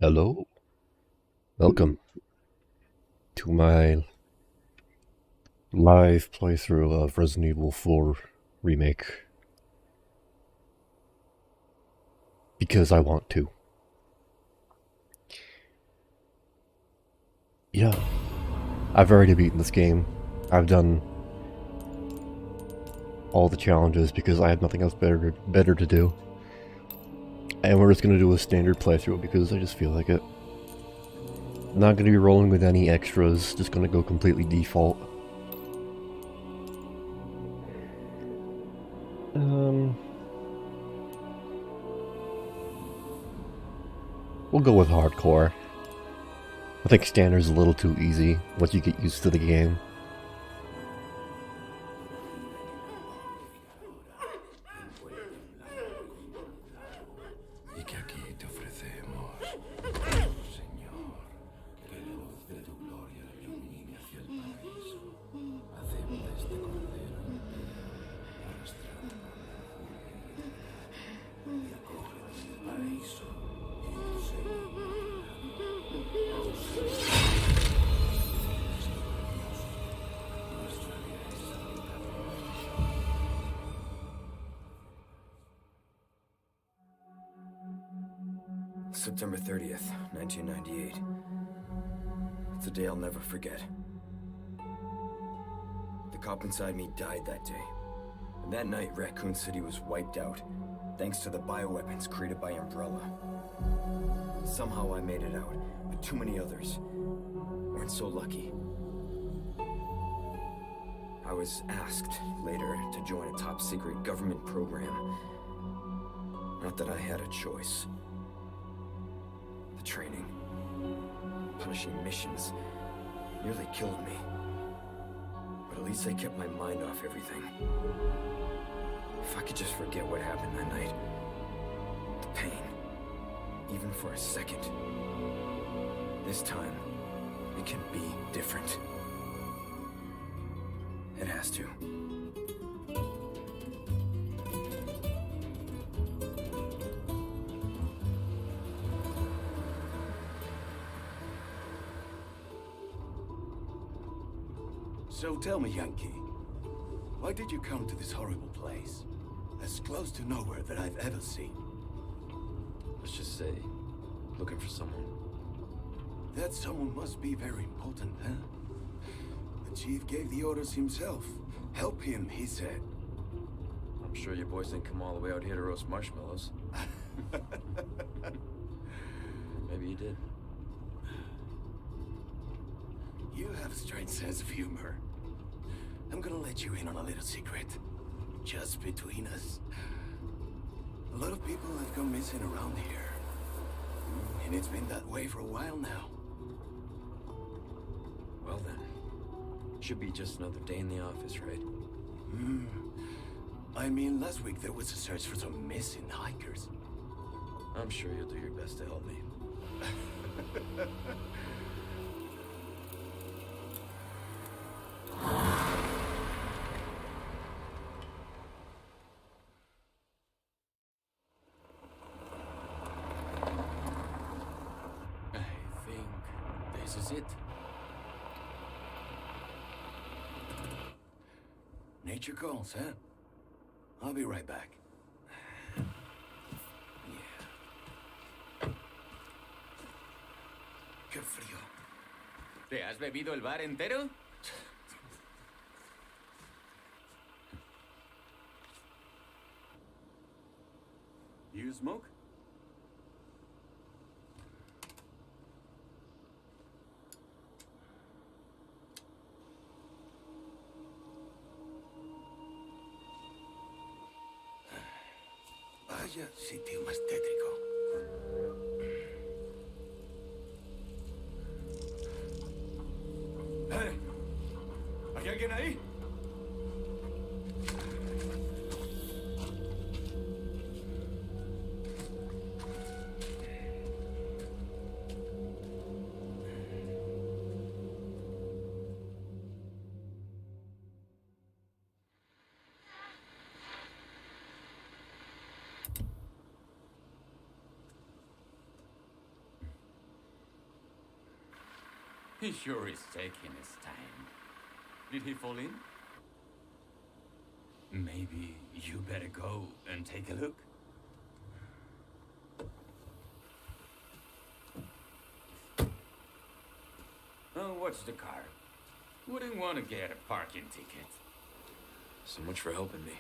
Hello, welcome to my live playthrough of Resident Evil 4 Remake. Because I want to. Yeah, I've already beaten this game. I've done all the challenges because I have nothing else better to do. And we're just gonna do a standard playthrough because I just feel like it. Not gonna be rolling with any extras, just gonna go completely default. Um, we'll go with hardcore. I think standard's a little too easy once you get used to the game. Y que aquí te ofrecemos, Señor, que la luz de tu gloria ilumine hacia el paraíso. Acepta este cordero arrastrado por la furia y acógelo en el paraíso y Señor. Nuestra vida es saludable. September 30th, 1998. It's a day I'll never forget. The cop inside me died that day. And that night, Raccoon City was wiped out, thanks to the bioweapons created by Umbrella. Somehow I made it out, but too many others weren't so lucky. I was asked later to join a top-secret government program. Not that I had a choice. The training, punishing missions, nearly killed me. But at least I kept my mind off everything. If I could just forget what happened that night, the pain, even for a second. This time, it can be different. It has to. So tell me, Yankee, why did you come to this horrible place? As close to nowhere that I've ever seen. Let's just say, looking for someone. That someone must be very important, huh? The chief gave the orders himself. Help him, he said. I'm sure your boys didn't come all the way out here to roast marshmallows. Maybe you did. You have a strange sense of humor. I'm gonna let you in on a little secret. Just between us. A lot of people have gone missing around here. And it's been that way for a while now. Well then, should be just another day in the office, right? I mean, last week there was a search for some missing hikers. I'm sure you'll do your best to help me. I think this is it. Nature calls, huh? I'll be right back. Qué frío. ¿Te has bebido el bar entero? You smoke? Vaya sitio más tétrico. ¡Hey! ¿Hay alguien ahí? He sure is taking his time. Did he fall in? Maybe you better go and take a look. Oh, what's the car? Wouldn't want to get a parking ticket. So much for helping me.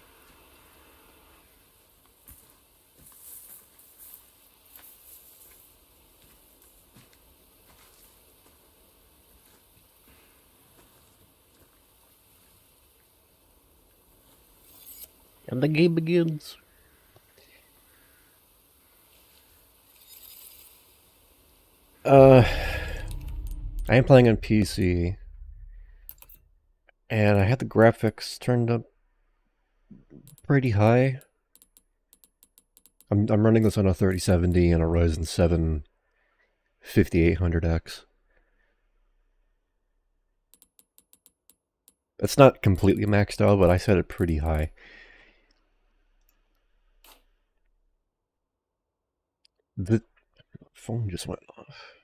And the game begins. I am playing on PC, and I had the graphics turned up pretty high. I'm running this on a 3070 and a Ryzen 7 5800X. It's not completely maxed out, but I set it pretty high. The phone just went off.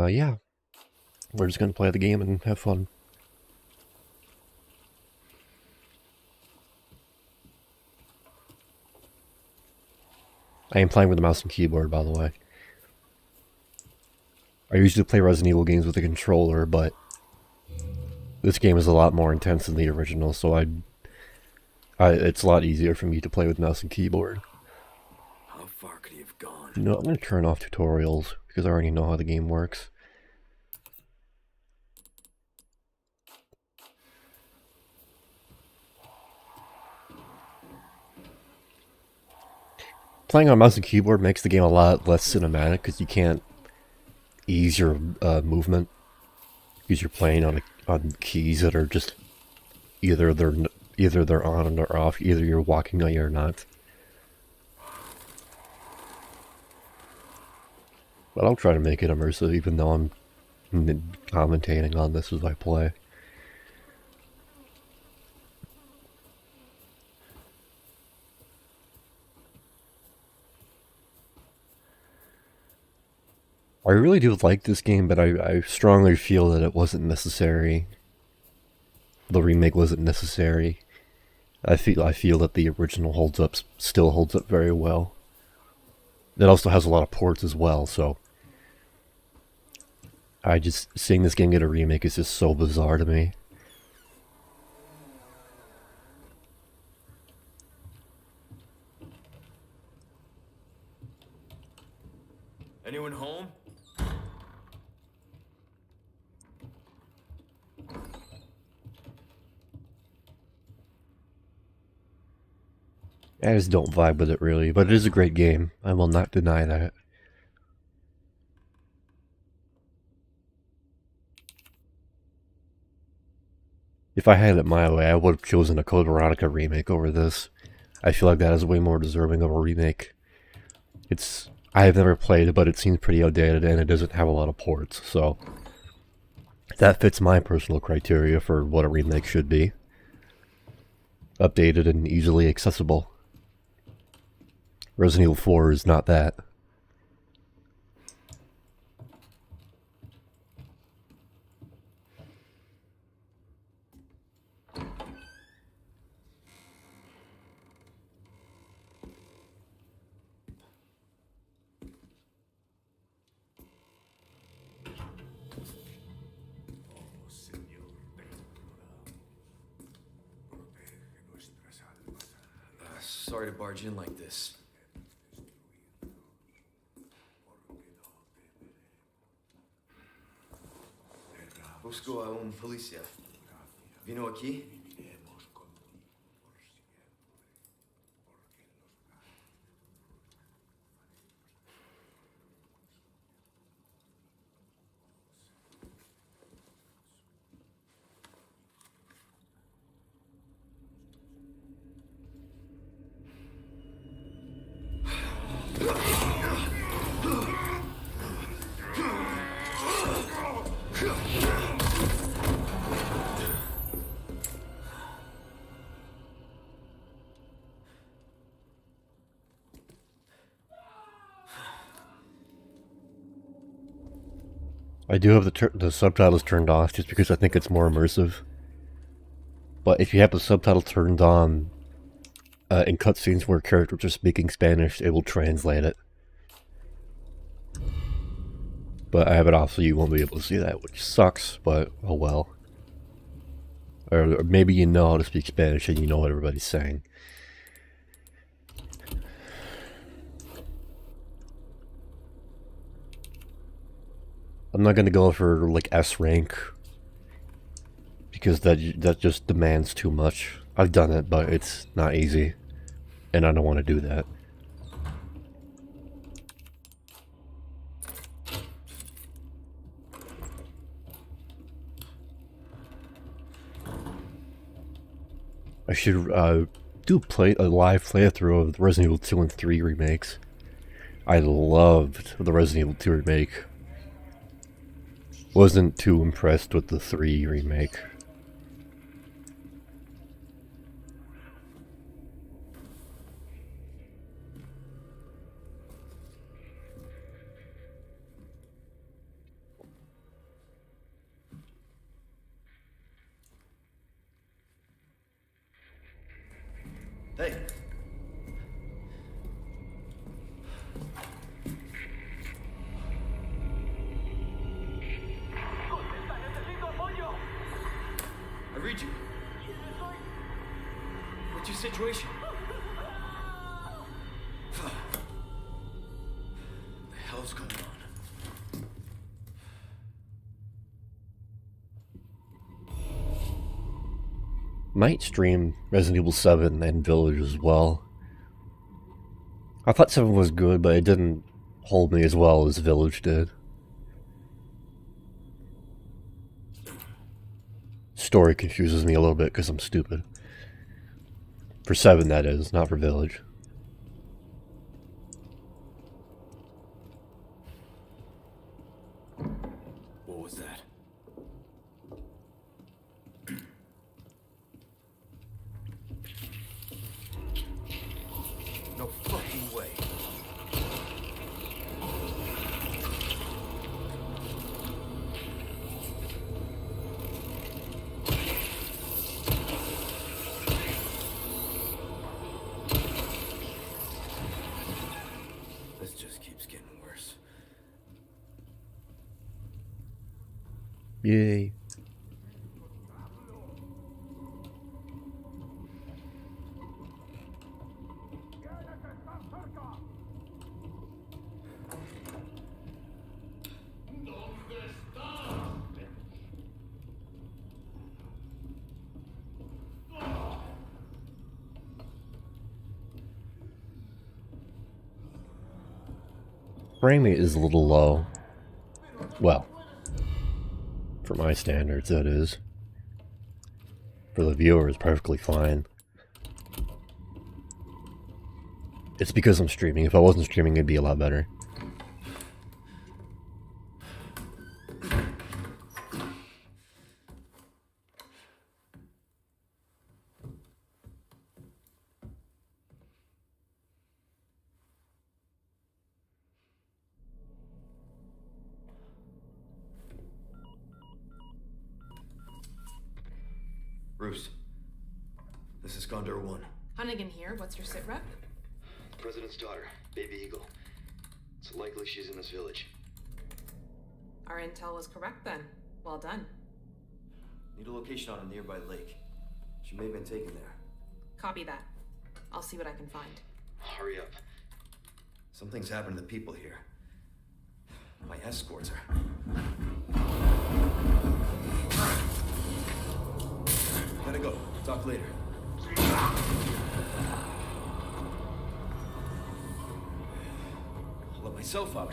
Yeah. We're just gonna play the game and have fun. I am playing with the mouse and keyboard, by the way. I usually play Resident Evil games with a controller, but this game is a lot more intense than the original, so it's a lot easier for me to play with mouse and keyboard. How far could he have gone? You know, I'm going to turn off tutorials, because I already know how the game works. Playing on mouse and keyboard makes the game a lot less cinematic, because you can't ease your movement, because you're playing on keys that are just either they're on or off, either you're walking or you're not. But I'll try to make it immersive, even though I'm commentating on this as I play. I really do like this game, but I strongly feel that it wasn't necessary. The remake wasn't necessary. I feel that the original still holds up very well. It also has a lot of ports as well, so seeing this game get a remake is just so bizarre to me. Anyone home? I just don't vibe with it really, but it is a great game. I will not deny that. If I had it my way, I would have chosen a Code Veronica remake over this. I feel like that is way more deserving of a remake. I have never played it, but it seems pretty outdated and it doesn't have a lot of ports, so that fits my personal criteria for what a remake should be. Updated and easily accessible. Resident Evil 4 is not that. Sorry to barge in like this. Busco a un policía. ¿Vino aquí? I do have the subtitles turned off just because I think it's more immersive. But if you have the subtitle turned on, in cutscenes where characters are speaking Spanish, it will translate it. But I have it off so you won't be able to see that, which sucks, but oh well. Or maybe you know how to speak Spanish and you know what everybody's saying. I'm not gonna go for like S rank because that just demands too much. I've done it, but it's not easy, and I don't want to do that. I should do a live playthrough of the Resident Evil 2 and 3 remakes. I loved the Resident Evil 2 remake. Wasn't too impressed with the 3 remake. Hey. I read you. What's your situation? What the hell's going on? Might stream Resident Evil 7 and Village as well. I thought 7 was good, but it didn't hold me as well as Village did. Story confuses me a little bit because I'm stupid. For 7, that is, not for Village. What was that? No fucking way. This just keeps getting worse. Yay. Frame rate is a little low. Well, for my standards, that is. For the viewer, it's perfectly fine. It's because I'm streaming. If I wasn't streaming, it'd be a lot better. Bruce, this is Condor 1. Hunnigan here. What's your sit rep? President's daughter, Baby Eagle. It's likely she's in this village. Our intel was correct then. Well done. Need a location on a nearby lake. She may have been taken there. Copy that. I'll see what I can find. Hurry up. Something's happened to the people here. My escorts are... Gotta go. Talk later. I'll let myself out.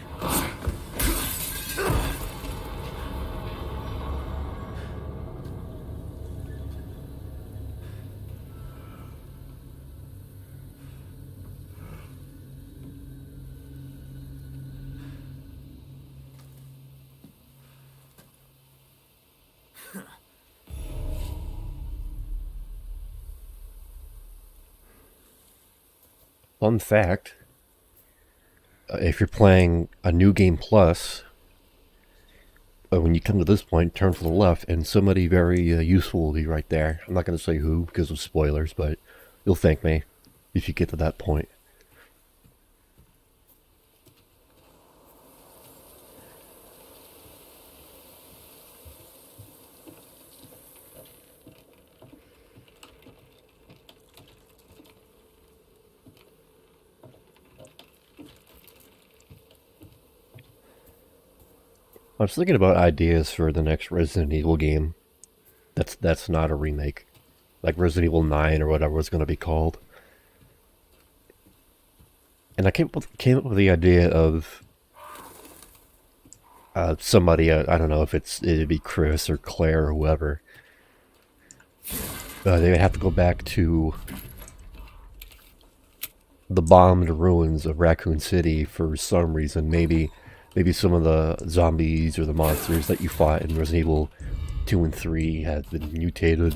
Fun fact, if you're playing a New Game Plus, when you come to this point, turn to the left, and somebody very useful will be right there. I'm not going to say who because of spoilers, but you'll thank me if you get to that point. I was thinking about ideas for the next Resident Evil game. That's not a remake, like Resident Evil 9 or whatever it's going to be called. And I came up with the idea of somebody. I don't know if it'd be Chris or Claire or whoever. They would have to go back to the bombed ruins of Raccoon City for some reason. Maybe some of the zombies or the monsters that you fought in Resident Evil 2 and 3 have been mutated,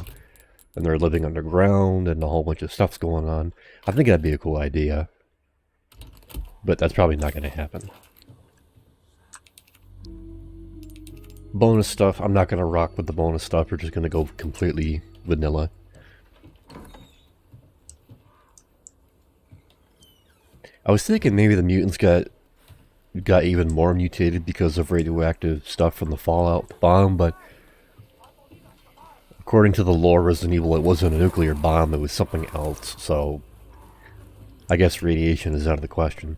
and they're living underground, and a whole bunch of stuff's going on. I think that'd be a cool idea, but that's probably not going to happen. Bonus stuff, I'm not going to rock with the bonus stuff. We're just going to go completely vanilla. I was thinking maybe the mutants got even more mutated because of radioactive stuff from the Fallout bomb, but according to the lore Resident Evil, it wasn't a nuclear bomb, it was something else, so I guess radiation is out of the question.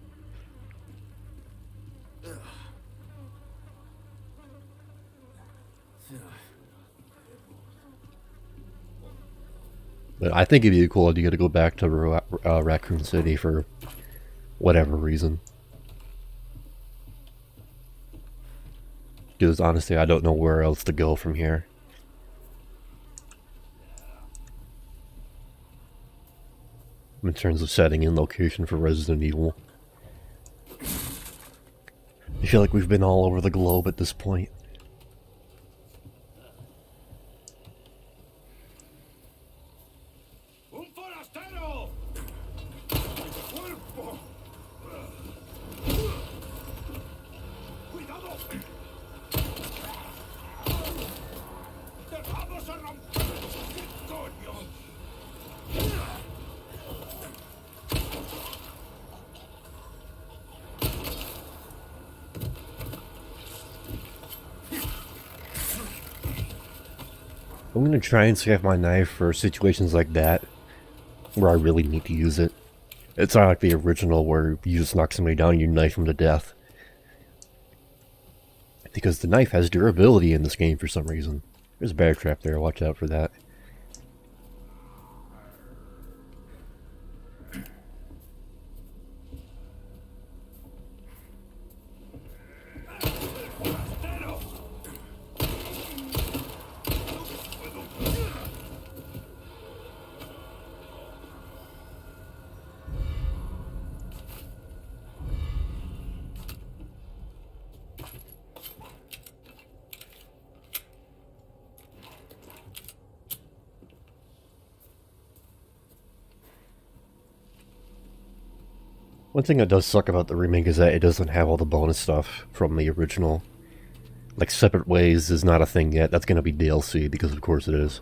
But I think it'd be a cool idea to go back to Raccoon City for whatever reason. Because honestly, I don't know where else to go from here. In terms of setting and location for Resident Evil. I feel like we've been all over the globe at this point. I'm gonna try and save my knife for situations like that, where I really need to use it. It's not like the original where you just knock somebody down and you knife them to death. Because the knife has durability in this game for some reason. There's a bear trap there, watch out for that. One thing that does suck about the remake is that it doesn't have all the bonus stuff from the original. Like, Separate Ways is not a thing yet. That's going to be DLC, because of course it is.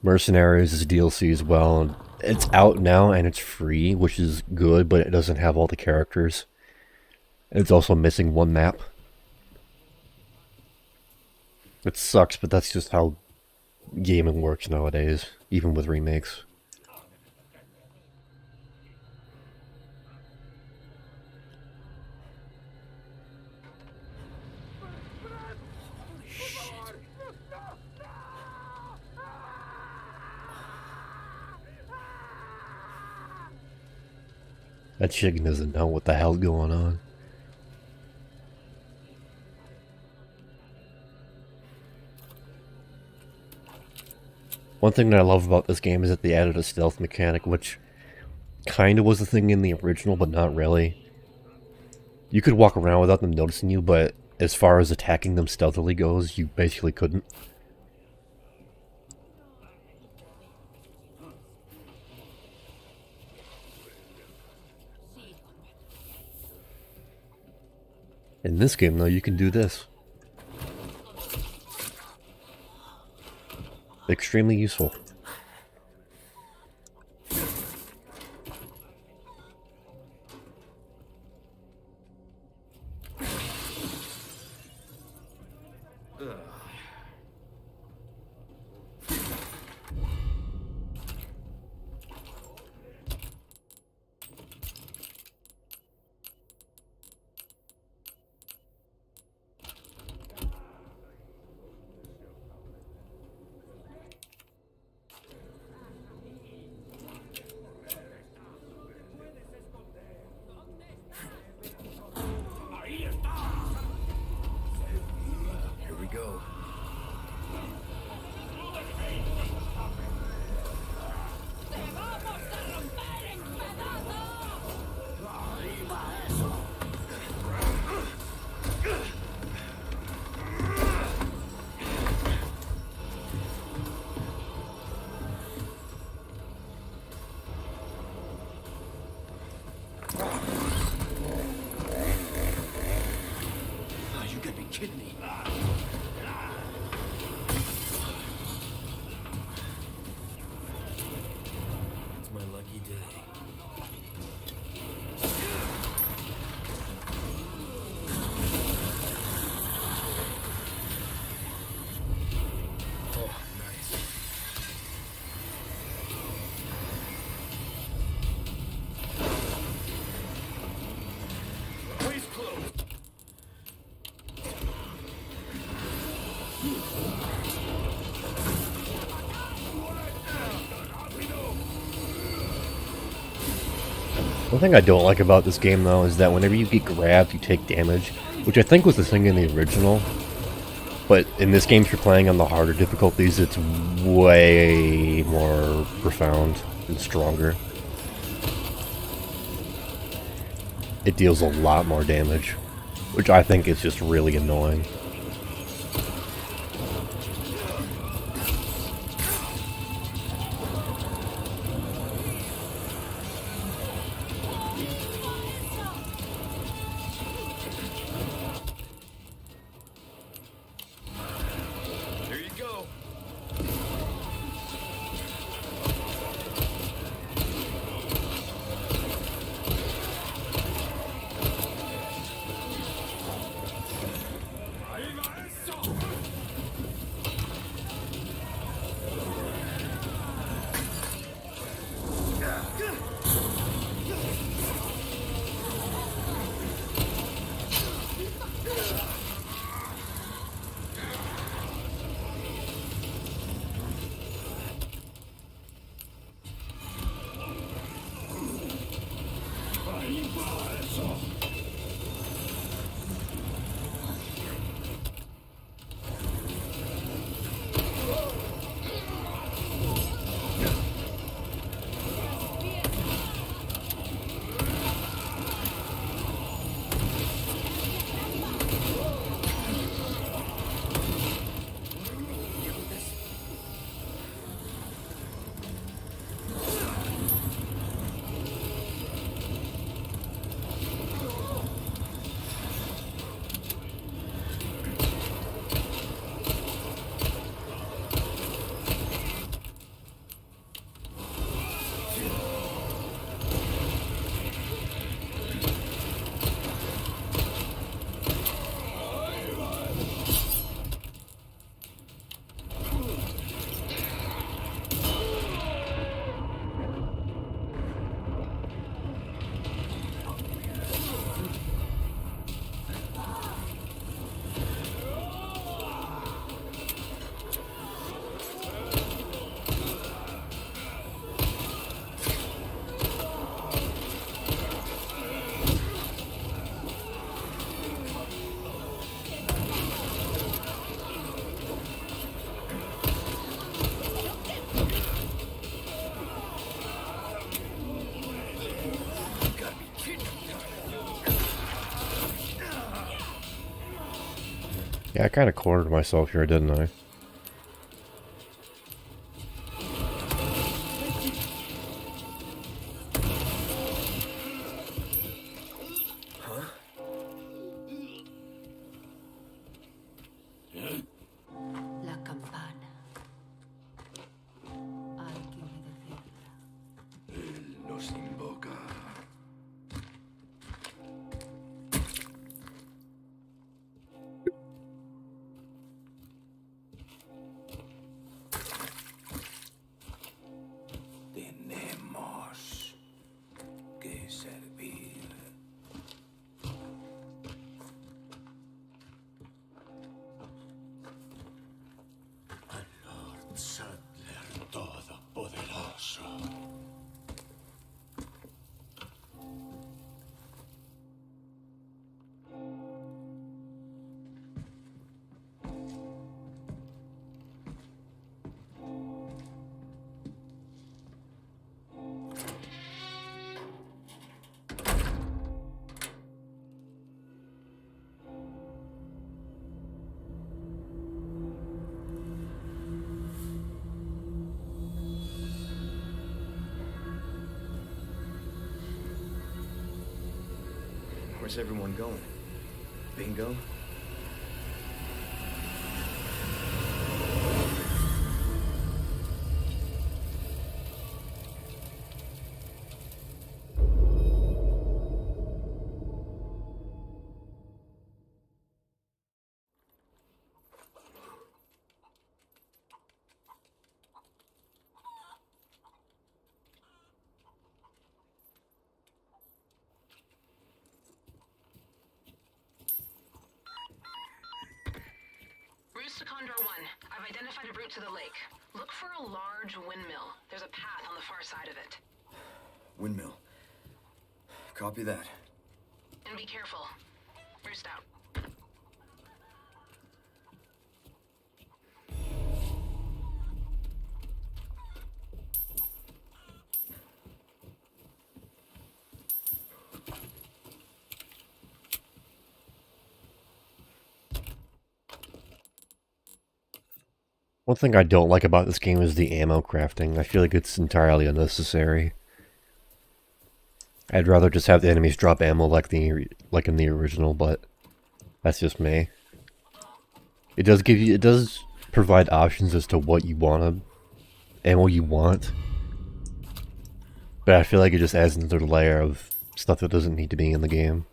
Mercenaries is DLC as well. It's out now and it's free, which is good, but it doesn't have all the characters. It's also missing one map. It sucks, but that's just how gaming works nowadays, even with remakes. That chicken doesn't know what the hell's going on. One thing that I love about this game is that they added a stealth mechanic, which kind of was a thing in the original, but not really. You could walk around without them noticing you, but as far as attacking them stealthily goes, you basically couldn't. In this game, though, you can do this. Extremely useful. Here we go. Oh, you gotta be kidding me. It's my lucky day. Oh, nice. Please close. One thing I don't like about this game, though, is that whenever you get grabbed, you take damage, which I think was the thing in the original. But in this game, if you're playing on the harder difficulties, it's way more profound and stronger. It deals a lot more damage, which I think is just really annoying. Here you go. Yeah, I kind of cornered myself here, didn't I? Where's everyone going? Bingo? Roost to Condor 1. I've identified a route to the lake. Look for a large windmill. There's a path on the far side of it. Windmill. Copy that. And be careful. Roost out. One thing I don't like about this game is the ammo crafting. I feel like it's entirely unnecessary. I'd rather just have the enemies drop ammo like in the original, but that's just me. It does provide options as to what ammo you want. But I feel like it just adds another layer of stuff that doesn't need to be in the game.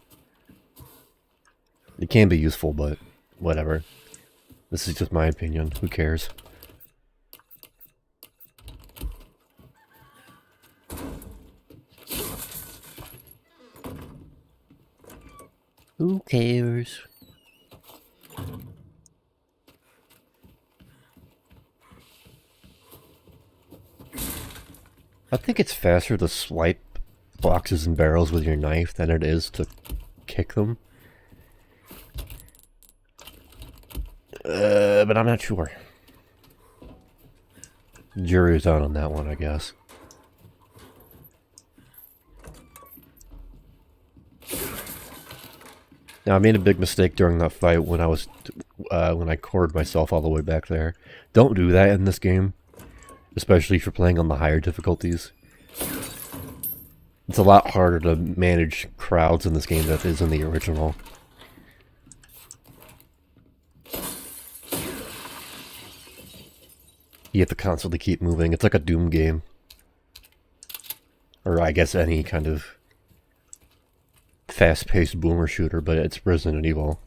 It can be useful, but whatever. This is just my opinion. Who cares? Who cares? I think it's faster to swipe boxes and barrels with your knife than it is to kick them. But I'm not sure. Jury's out on that one, I guess. Now, I made a big mistake during that fight when I cored myself all the way back there. Don't do that in this game, especially if you're playing on the higher difficulties. It's a lot harder to manage crowds in this game than it is in the original. You have to constantly keep moving. It's like a Doom game. Or I guess any kind of fast-paced boomer shooter, but it's Resident Evil.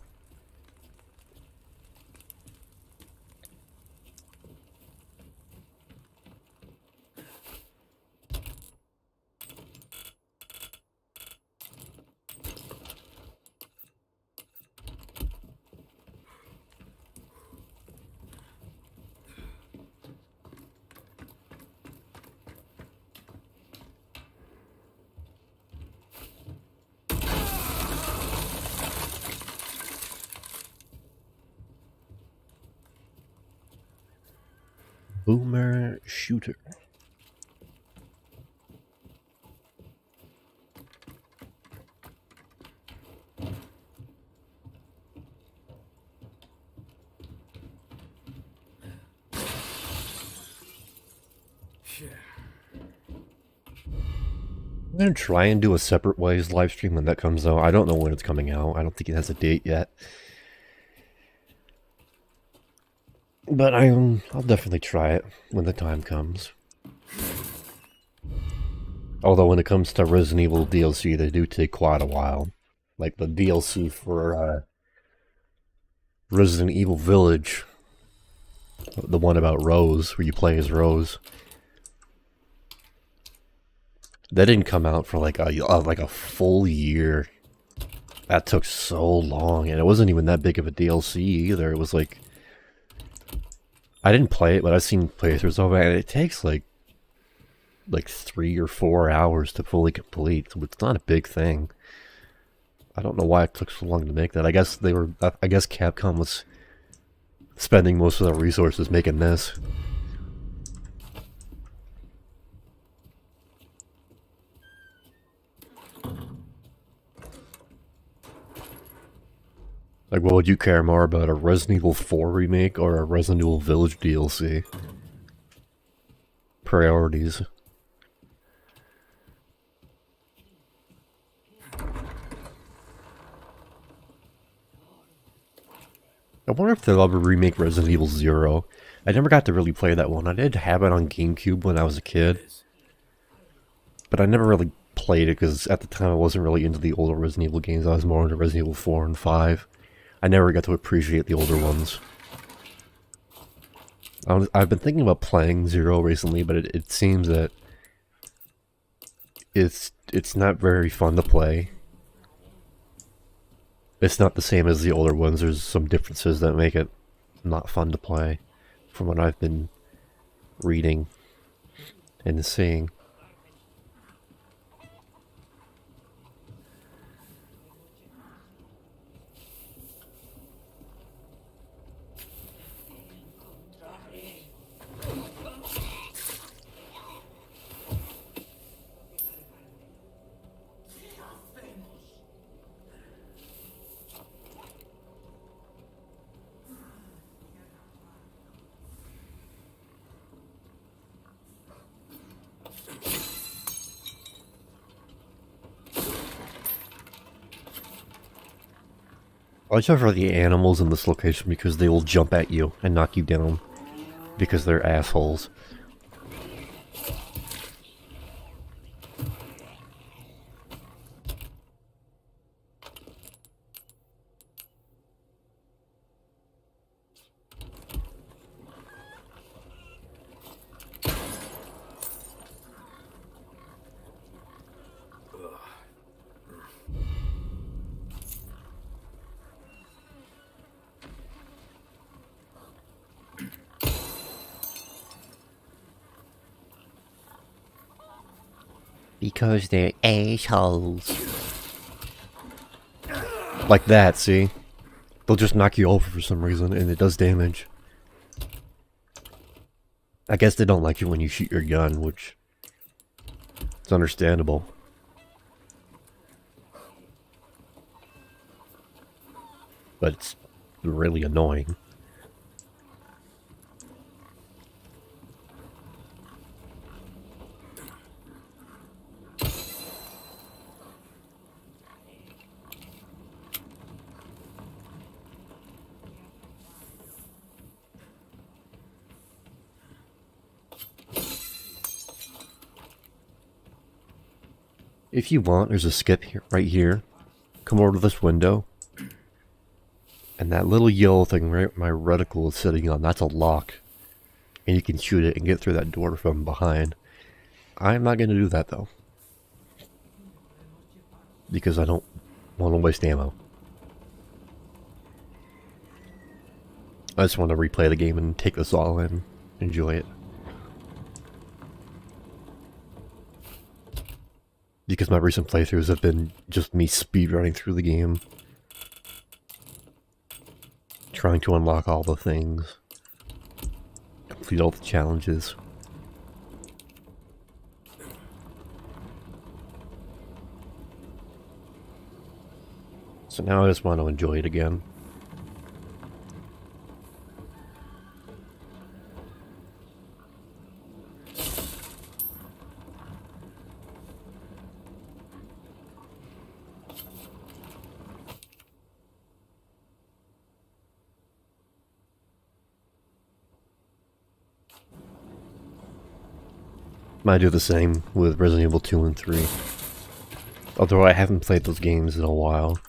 Boomer shooter. I'm gonna try and do a separate ways live stream when that comes out. I don't know when it's coming out. I don't think it has a date yet. But I'll definitely try it when the time comes. Although when it comes to Resident Evil DLC, they do take quite a while. Like the DLC for Resident Evil Village, the one about Rose, where you play as Rose. That didn't come out for like a full year. That took so long, and it wasn't even that big of a DLC either. It was like, I didn't play it, but I've seen playthroughs of it, and it takes like 3 or 4 hours to fully complete, so it's not a big thing. I don't know why it took so long to make that. I guess Capcom was spending most of their resources making this. Like, what would you care more about, a Resident Evil 4 remake or a Resident Evil Village DLC? Priorities. I wonder if they'll ever remake Resident Evil 0. I never got to really play that one. I did have it on GameCube when I was a kid, but I never really played it because at the time I wasn't really into the older Resident Evil games. I was more into Resident Evil 4 and 5. I never got to appreciate the older ones. I've been thinking about playing 0 recently, but it seems that it's not very fun to play. It's not the same as the older ones. There's some differences that make it not fun to play, from what I've been reading and seeing. Watch out for the animals in this location because they will jump at you and knock you down because they're assholes. Because they're assholes. Like that, see? They'll just knock you over for some reason, and it does damage. I guess they don't like you when you shoot your gun, which is understandable. But it's really annoying. If you want, there's a skip here, right here. Come over to this window. And that little yellow thing right my reticle is sitting on, that's a lock. And you can shoot it and get through that door from behind. I'm not going to do that though. Because I don't want to waste ammo. I just want to replay the game and take this all in. Enjoy it. Because my recent playthroughs have been just me speedrunning through the game. Trying to unlock all the things. Complete all the challenges. So now I just want to enjoy it again. Might do the same with Resident Evil 2 and 3. Although I haven't played those games in a while.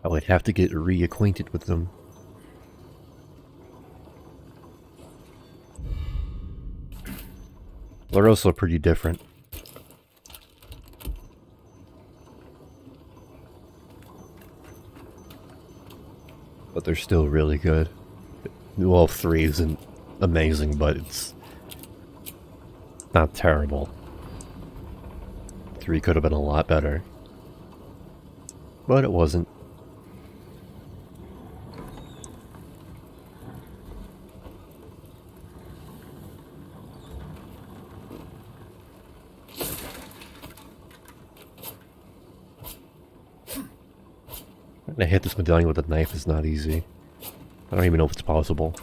I would have to get reacquainted with them. They're also pretty different. But they're still really good. Well, 3 isn't amazing, but it's not terrible. 3 could have been a lot better. But it wasn't. To hit this medallion with a knife is not easy. I don't even know if it's possible.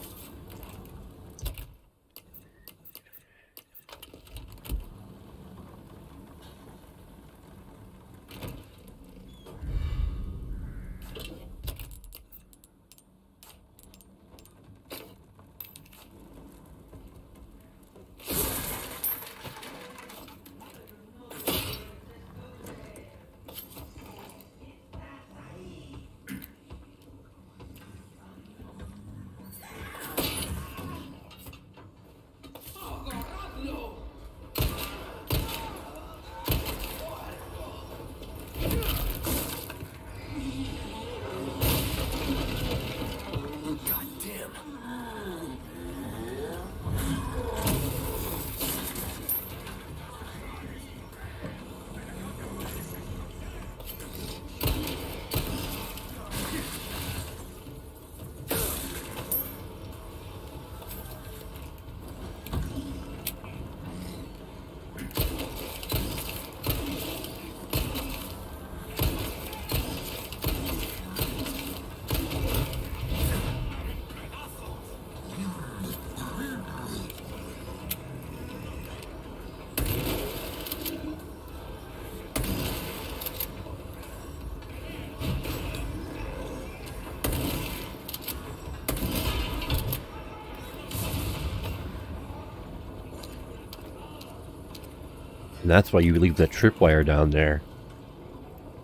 And that's why you leave that tripwire down there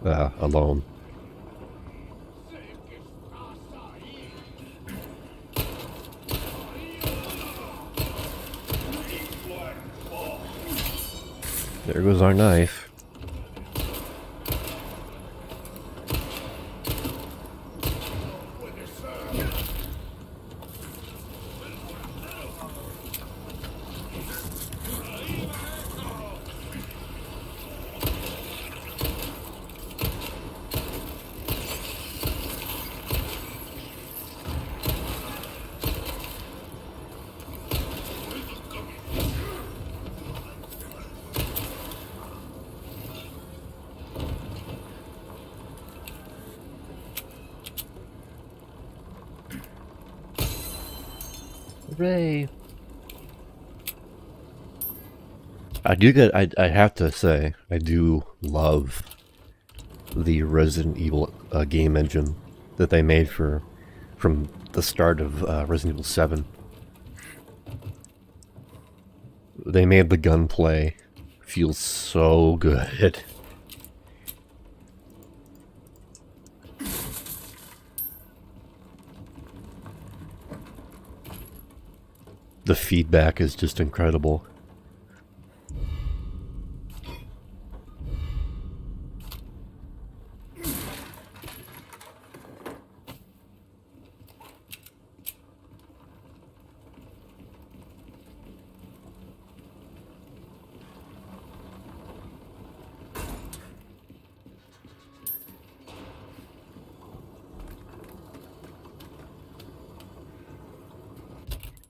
alone. There goes our knife. Hooray! I have to say, I do love the Resident Evil game engine that they made from the start of Resident Evil 7. They made the gunplay feel so good. The feedback is just incredible.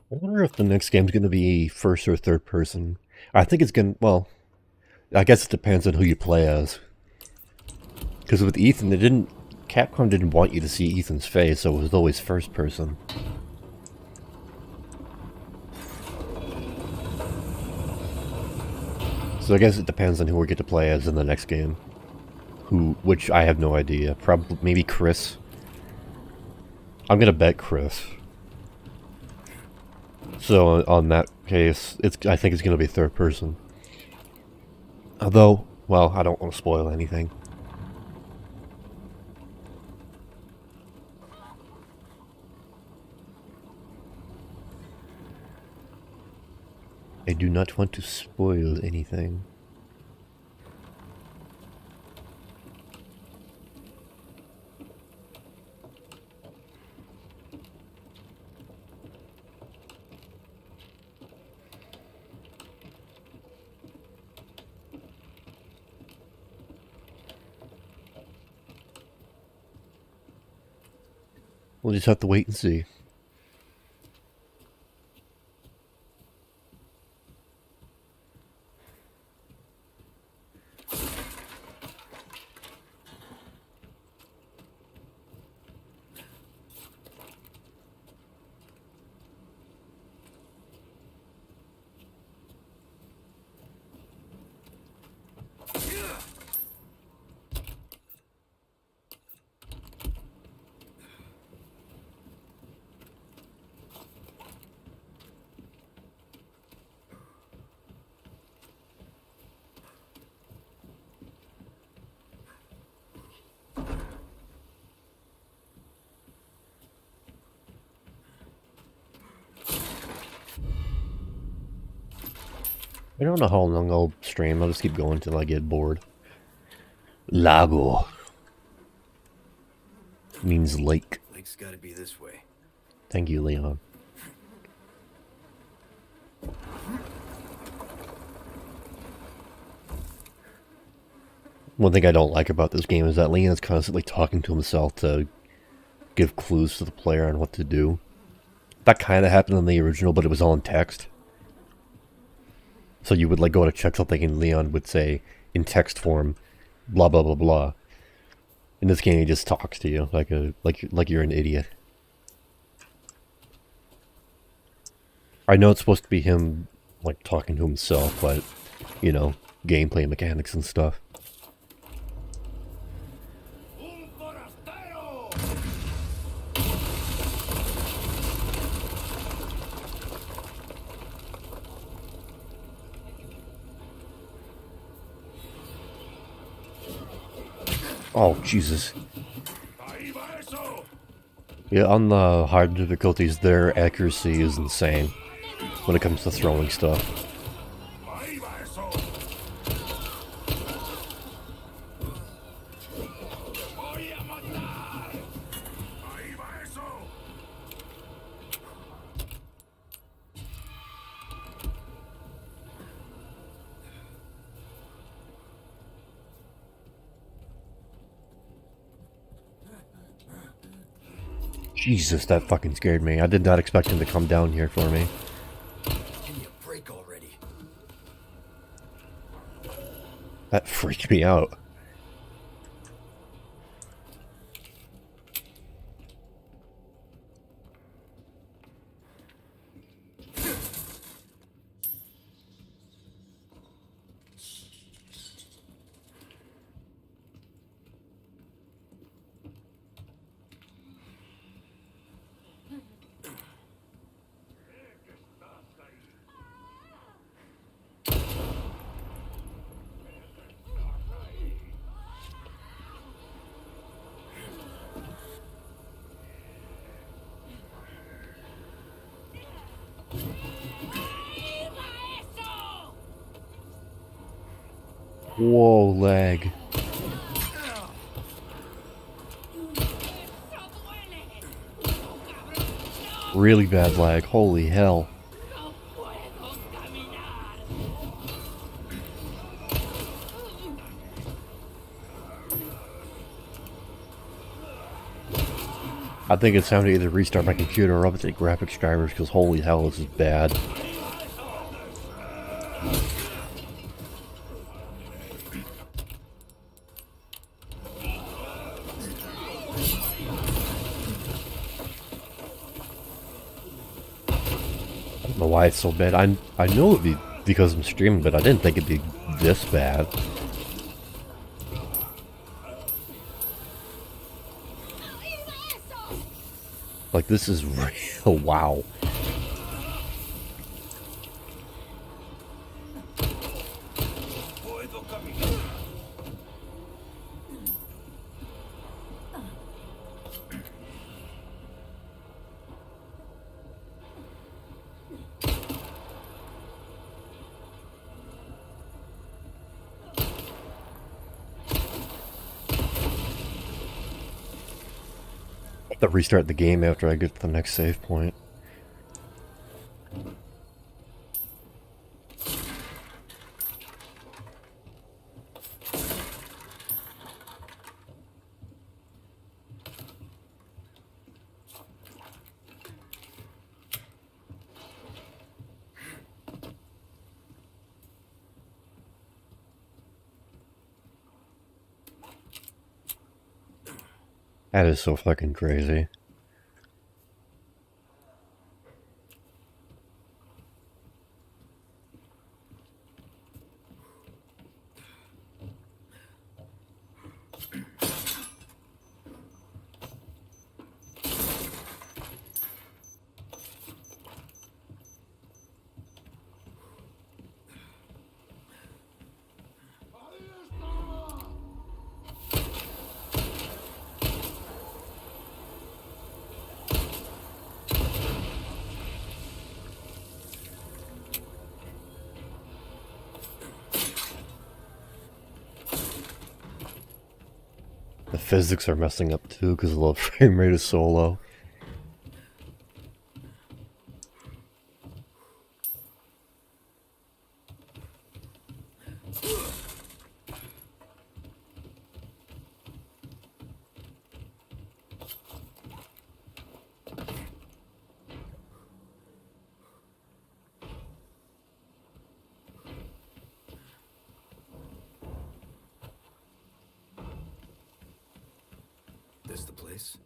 I wonder if the next game's going to be first or third person. I think it's going to, well, I guess it depends on who you play as. Because with Ethan, Capcom didn't want you to see Ethan's face, so it was always first person. So I guess it depends on who we get to play as in the next game. Which I have no idea. Probably, maybe Chris. I'm gonna bet Chris. So on that case, I think it's gonna be third person. Although, well, I don't want to spoil anything. I do not want to spoil anything. We'll just have to wait and see. I don't know how long I'll stream. I'll just keep going until I get bored. Lago means lake. Lake's gotta be this way. Thank you, Leon. One thing I don't like about this game is that Leon is constantly talking to himself to give clues to the player on what to do. That kind of happened in the original, but it was all in text. So you would like go to check something and Leon would say in text form, blah blah blah blah. In this game he just talks to you like you're an idiot. I know it's supposed to be him like talking to himself, but you know, gameplay mechanics and stuff. Oh, Jesus. Yeah, on the hard difficulties, their accuracy is insane when it comes to throwing stuff. Jesus, that fucking scared me. I did not expect him to come down here for me. Give me a break already. That freaked me out. Whoa, lag. Really bad lag. Holy hell. I think it's time to either restart my computer or update graphics drivers because holy hell, this is bad. I don't know why it's so bad. I know it'd be because I'm streaming, but I didn't think it'd be this bad. Like, this is real. Wow. I have to restart the game after I get to the next save point. That is so fucking crazy. The physics are messing up too because the frame rate is so low. This the place?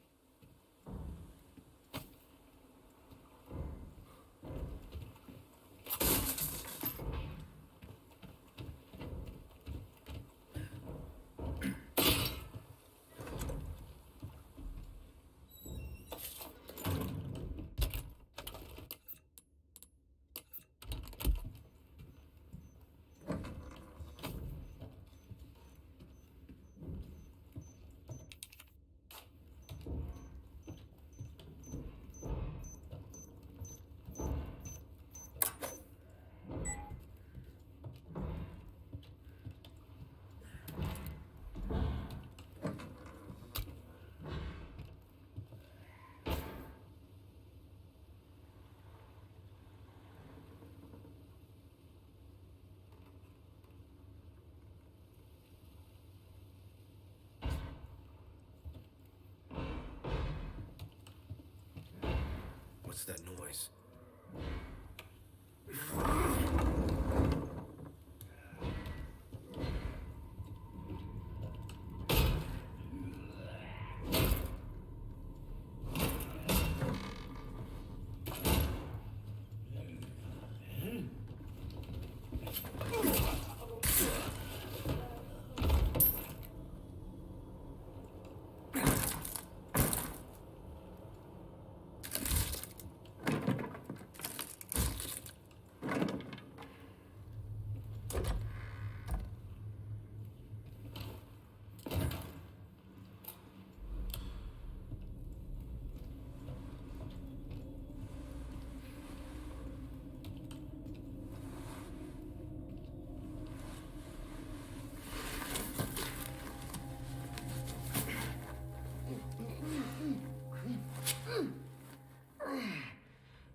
What's that noise?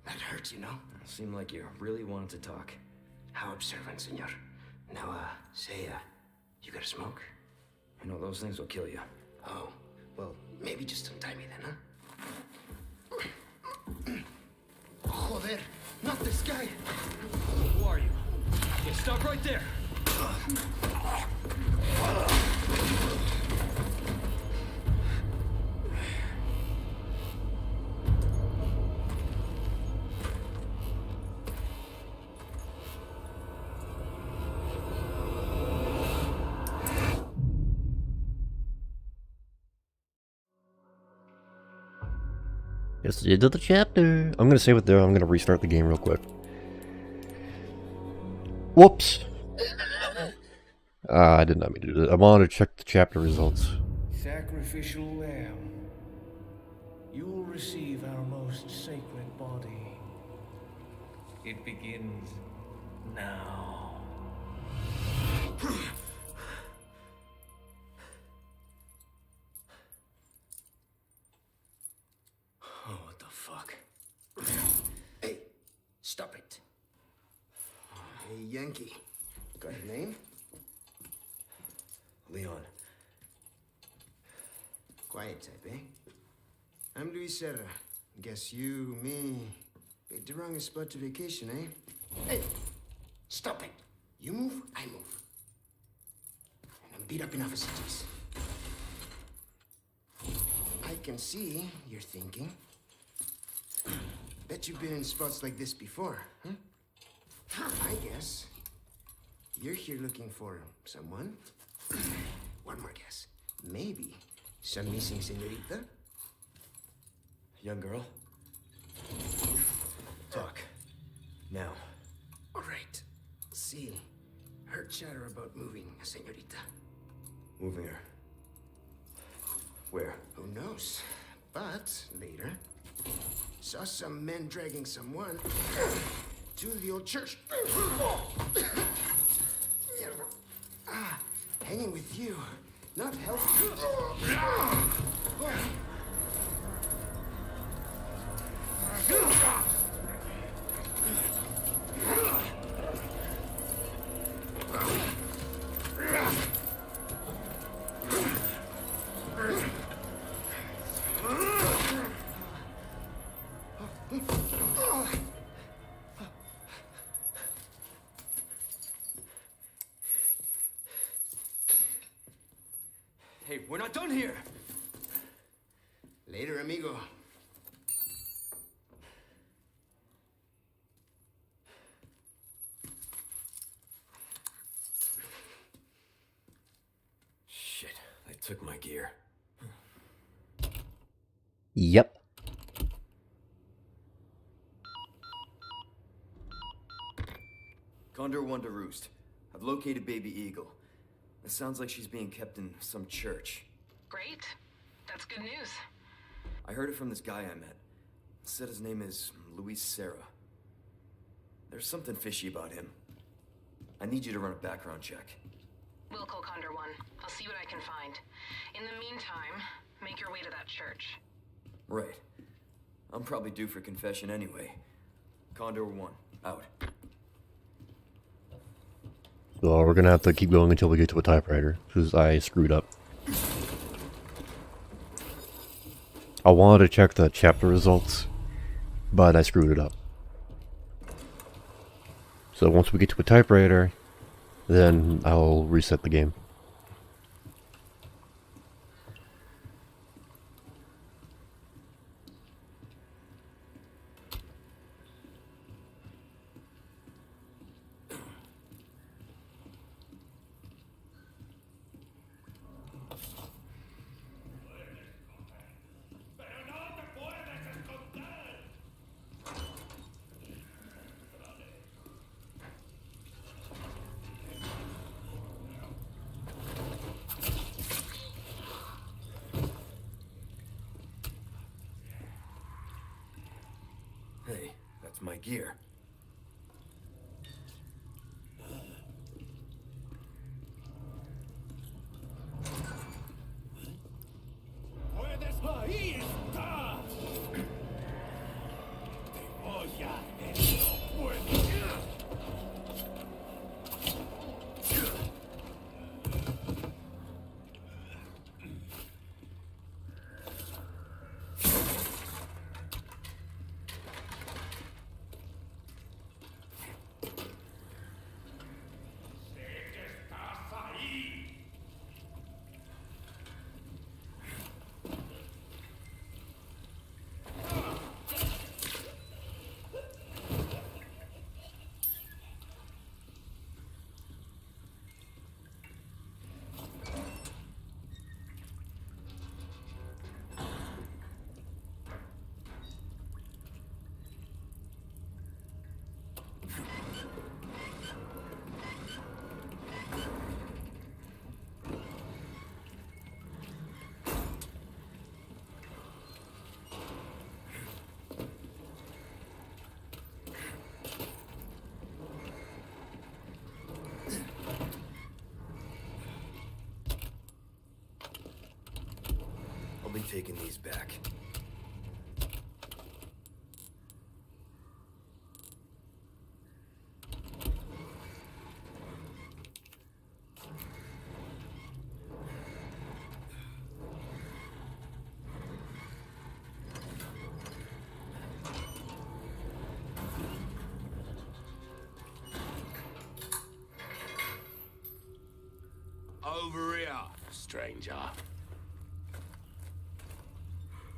That hurts, you know? Seemed like you really wanted to talk. How observant, senor. Now, say, you got a smoke? You know, those things will kill you. Oh, well, maybe just untie me then, huh? Joder, not this guy! Who are you? Yeah, stop right there! It's the end of the chapter. I'm gonna save it there. I'm gonna restart the game real quick. Whoops. I did not mean to do that. I wanted to check the chapter results. Sacrificial lamb, you will receive our most sacred body. It begins now. Oh, what the fuck? Hey, stop it. Hey, Yankee. Got a name? Leon. Quiet type, eh? I'm Luis Serra. Guess you, me, picked the wrong spot to vacation, eh? Hey, stop it. You move, I move. And I'm beat up enough as it is. I can see you're thinking. Bet you've been in spots like this before, huh? I guess you're here looking for someone. One more guess. Maybe some missing señorita? Young girl. Talk. Now. All right. See, heard chatter about moving a señorita. Moving her. Where? Who knows? But later, saw some men dragging someone to the old church. Hanging with you, not healthy. Hey, we're not done here! Later, amigo. Shit, they took my gear. Yep. Condor 1 to Roost. I've located Baby Eagle. It sounds like she's being kept in some church. Great. That's good news. I heard it from this guy I met. Said his name is Luis Serra. There's something fishy about him. I need you to run a background check. We'll call Condor 1. I'll see what I can find. In the meantime, make your way to that church. Right. I'm probably due for confession anyway. Condor 1, out. So we're gonna have to keep going until we get to a typewriter, because I screwed up. I wanted to check the chapter results, but I screwed it up. So once we get to a typewriter, then I'll reset the game. Hey, that's my gear. Ahí está. Te voy a I'll be taking these back. Over here, stranger.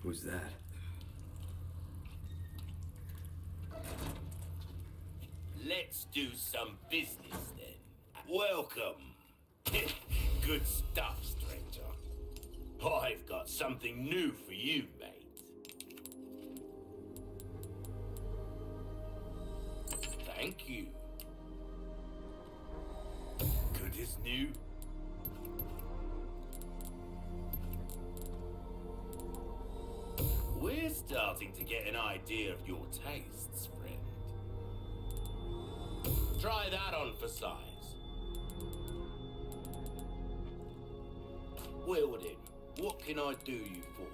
Who's that? Let's do some business then. Welcome. Good stuff, stranger. I've got something new for you, mate. Thank you. Good as new. We're starting to get an idea of your tastes, friend. Try that on for size. Well then, what can I do you for?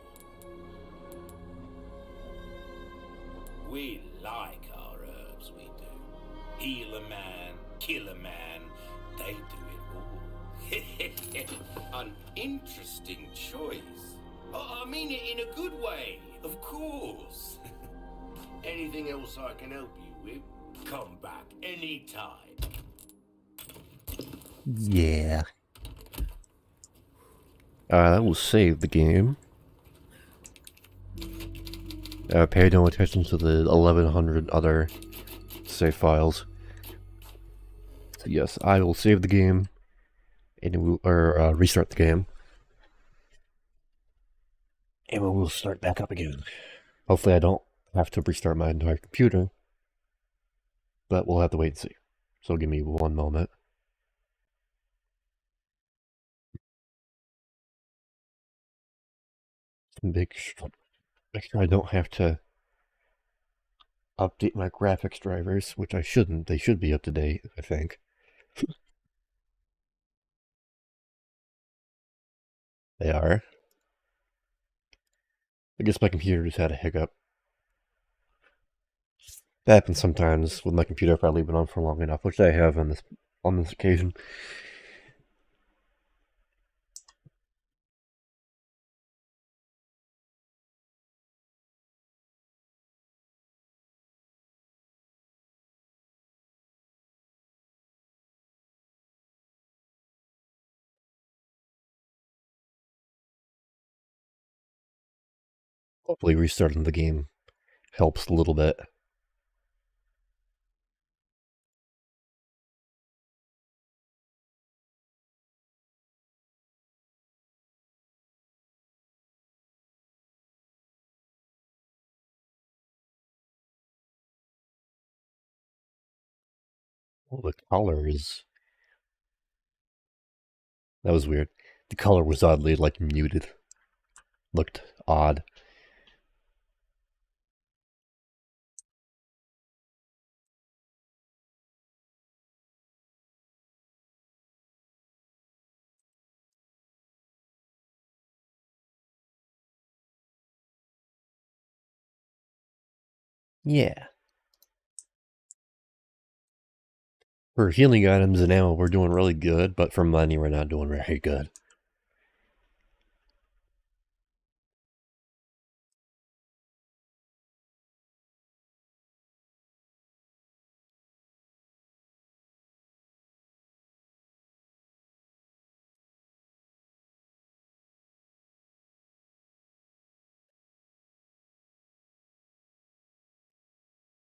We like our herbs, we do. Heal a man, kill a man, they do it all. An interesting choice. I mean it in a good way, of course. Anything else I can help you with? Come back anytime. Yeah. That will save the game. Pay no attention to the 1100 other save files. So yes, I will save the game, and it will, or restart the game, and we will start back up again. Hopefully I don't have to restart my entire computer, but we'll have to wait and see. So give me one moment. Make sure I don't have to update my graphics drivers, which I shouldn't. They should be up to date, I think. They are. I guess my computer just had a hiccup. That happens sometimes with my computer if I leave it on for long enough, which I have on this occasion. Hopefully restarting the game helps a little bit. Well, the color is... That was weird. The color was oddly, like, muted. Looked odd. Yeah. For healing items and ammo, we're doing really good, but for money, we're not doing very good.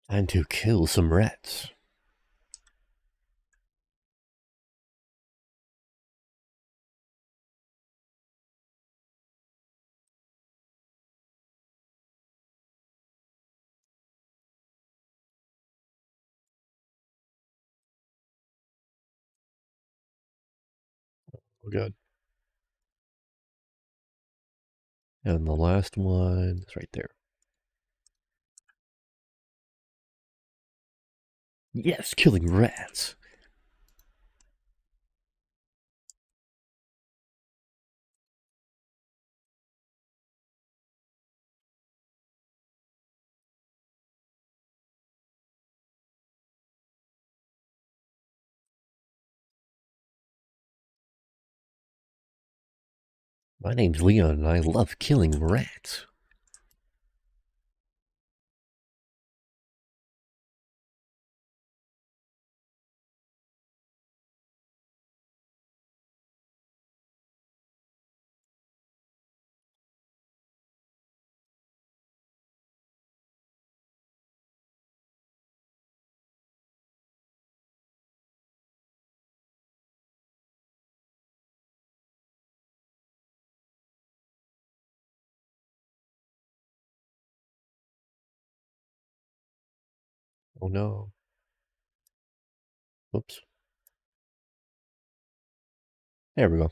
Time to kill some rats. Oh, good. And the last one is right there. Yes, killing rats. My name's Leon, and I love killing rats. Oh no. Whoops. There we go.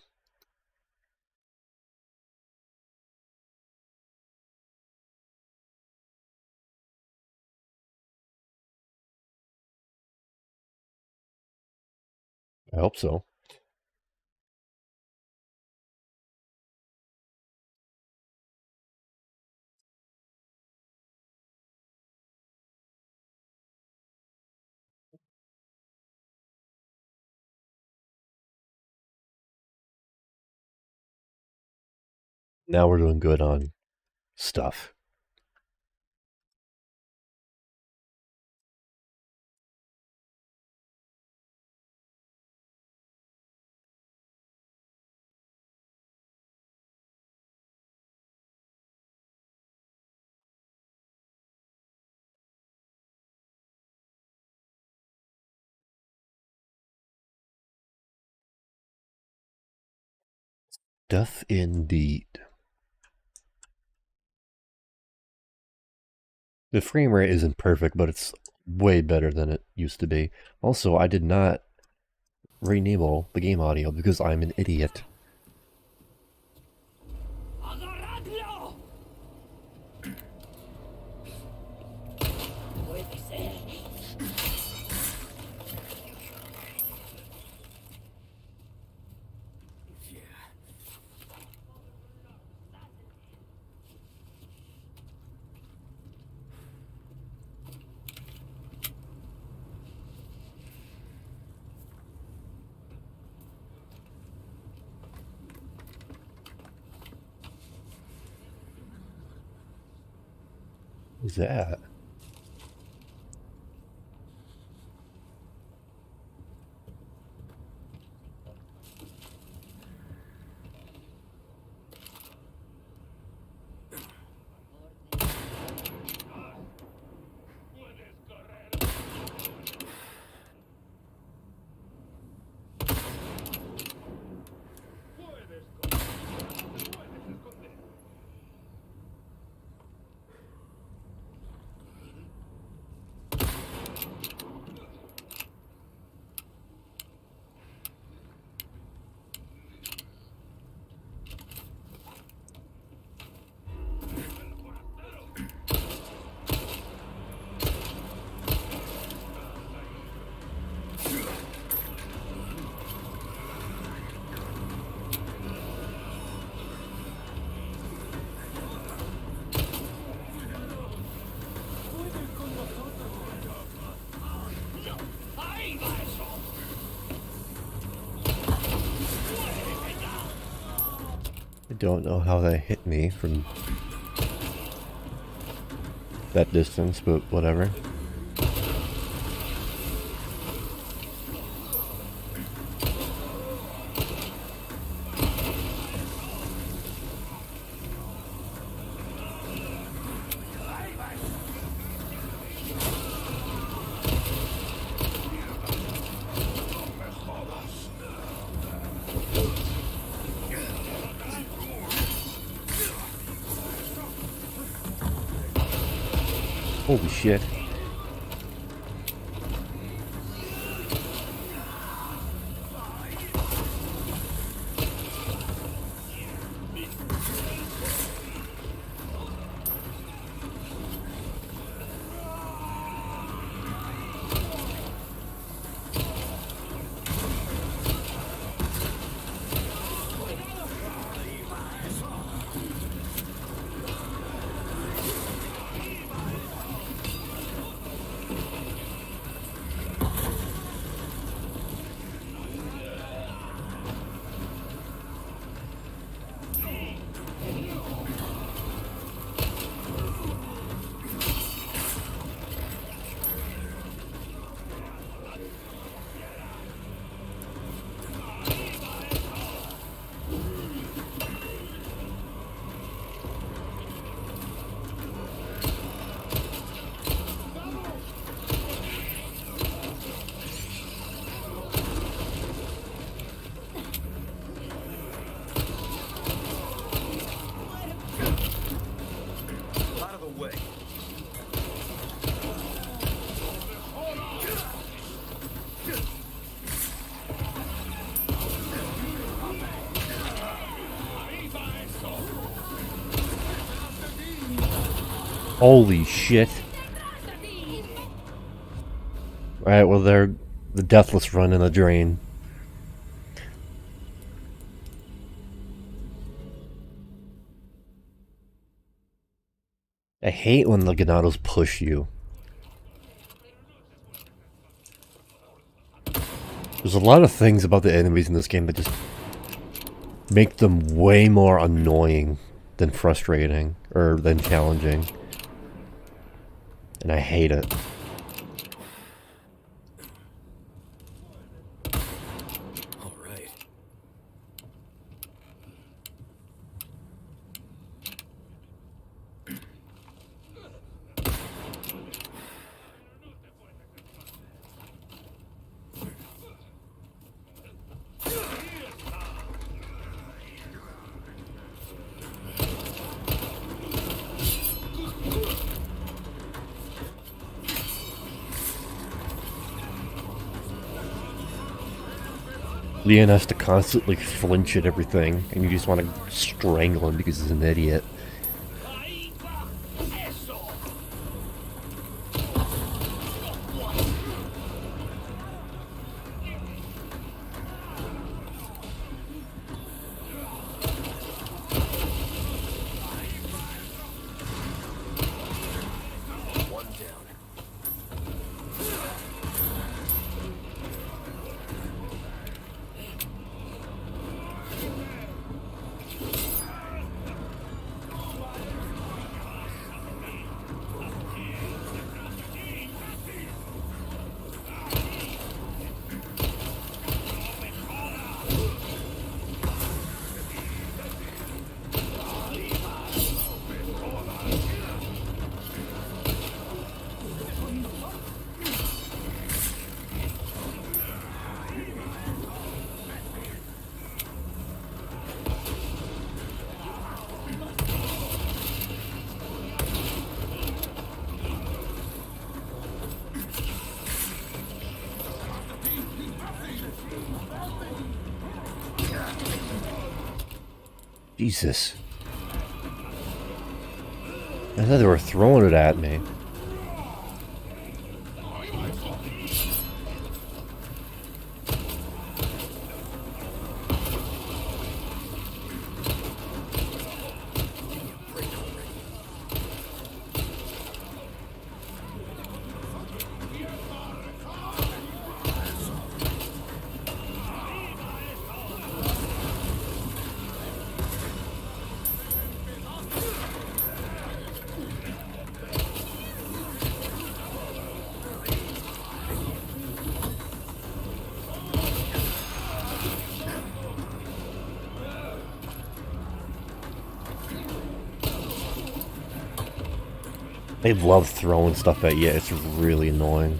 I hope so. Now we're doing good on stuff. Stuff indeed. The frame rate isn't perfect, but it's way better than it used to be. Also, I did not re-enable the game audio because I'm an idiot. What's that? Don't know how that hit me from that distance, but whatever. Holy shit. Holy shit. Alright, well they're the deathless run in the drain. I hate when the Ganados push you. There's a lot of things about the enemies in this game that just make them way more annoying than frustrating, or than challenging. And I hate it. All right. Leon has to constantly flinch at everything, and you just want to strangle him because he's an idiot. One down. Jesus. I thought they were throwing it at me. They love throwing stuff at you. It's really annoying.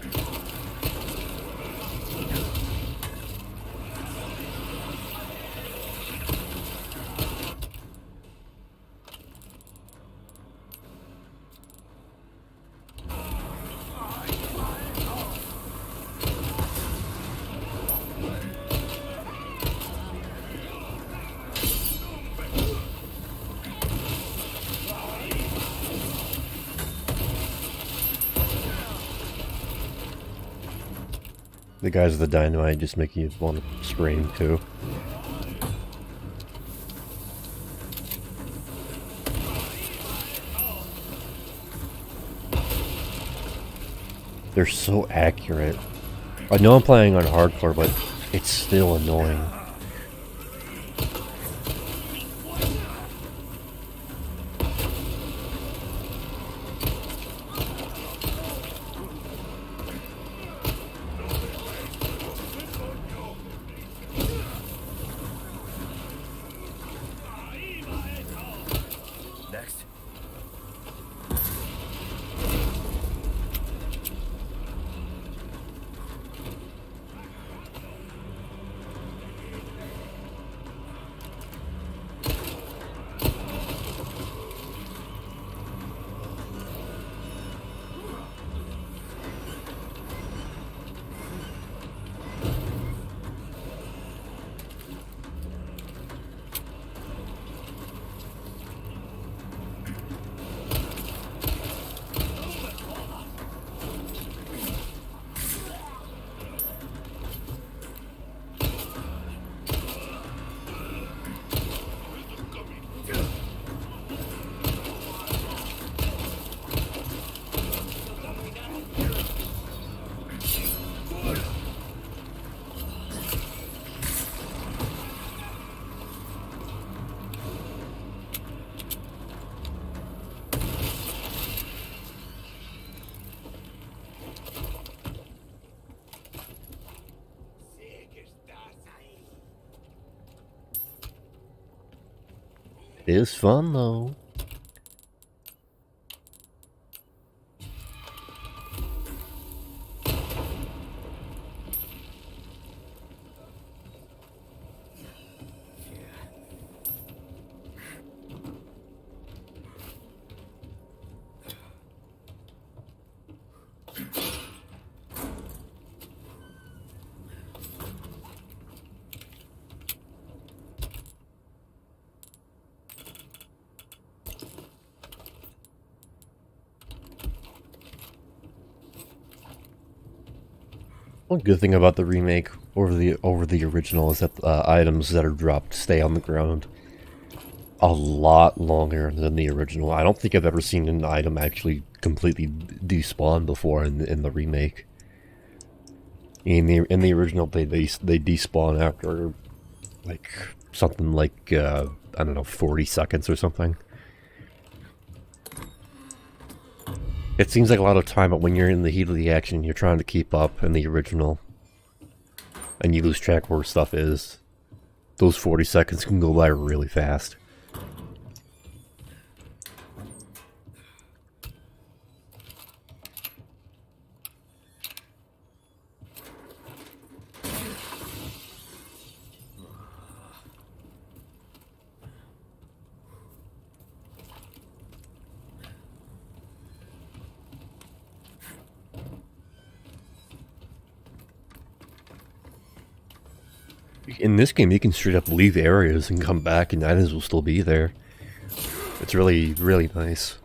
The guys with the dynamite just make you want to scream too. They're so accurate. I know I'm playing on hardcore, but it's still annoying. Next. It is fun though. One good thing about the remake over the original is that items that are dropped stay on the ground a lot longer than the original. I don't think I've ever seen an item actually completely despawn before in the remake. In the original, they despawn after like something like I don't know, 40 seconds or something. It seems like a lot of time, but when you're in the heat of the action, you're trying to keep up in the original, and you lose track where stuff is. Those 40 seconds can go by really fast. In this game, you can straight up leave areas and come back and items will still be there. It's really, really nice.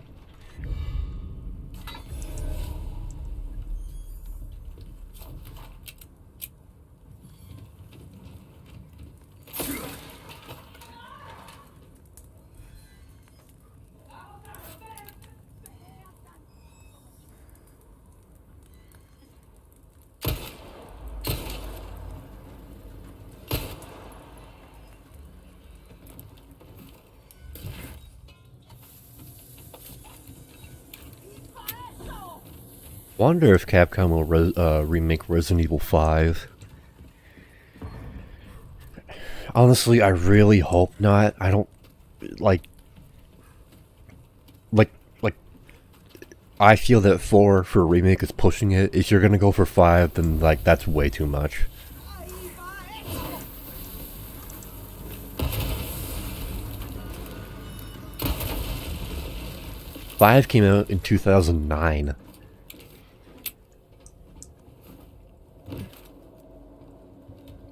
Wonder if Capcom will remake Resident Evil 5. Honestly, I really hope not. I don't like I feel that 4 for Remake is pushing it. If you're gonna go for 5, then like that's way too much. Five came out in 2009.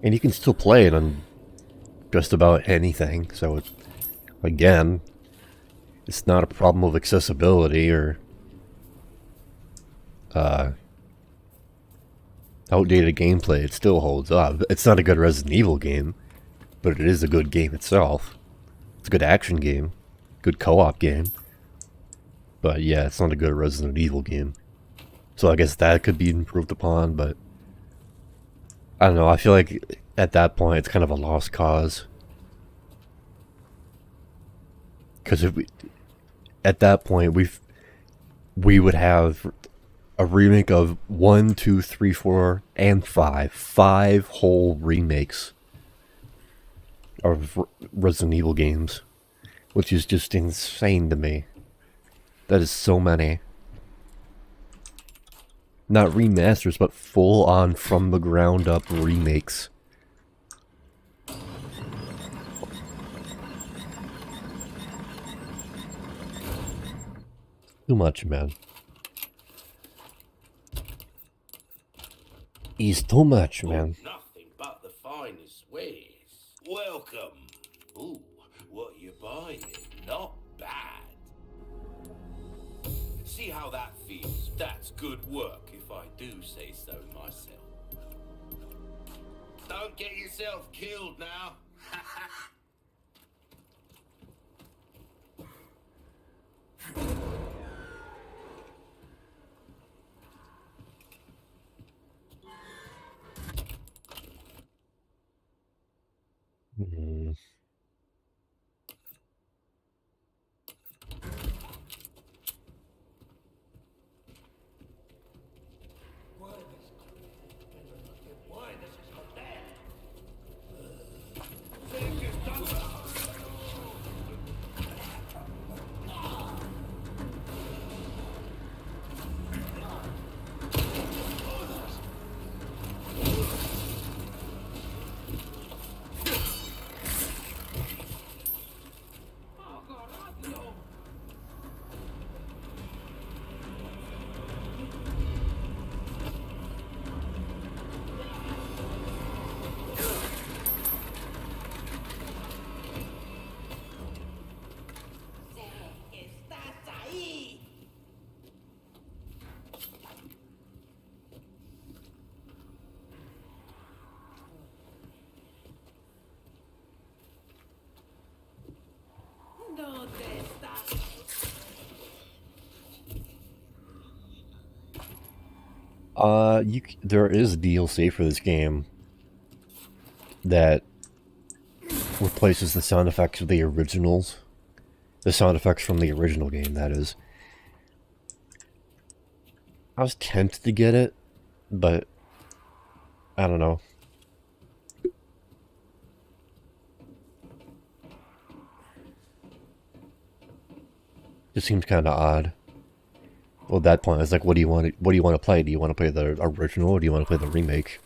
And you can still play it on just about anything, so it, again, it's not a problem of accessibility or outdated gameplay. It still holds up. It's not a good Resident Evil game, but it is a good game itself. It's a good action game, good co-op game. But yeah, it's not a good Resident Evil game. So I guess that could be improved upon, but I don't know, I feel like at that point it's kind of a lost cause. Because if we, at that point we would have a remake of 1, 2, 3, 4, and 5. 5 whole remakes of Resident Evil games. Which is just insane to me. That is so many. Not remasters, but full-on from the ground up remakes. Too much, man. He's too much, man. Nothing but the finest ways. Welcome. Ooh, what you buying? Not bad. See how that feels? That's good work, if I do say so myself. Don't get yourself killed now. There is DLC for this game that replaces the sound effects of the originals. The sound effects from the original game, that is. I was tempted to get it, but I don't know. It seems kind of odd. Well, at that point, I was like, what do you want to play? Do you want to play the original or do you want to play the remake?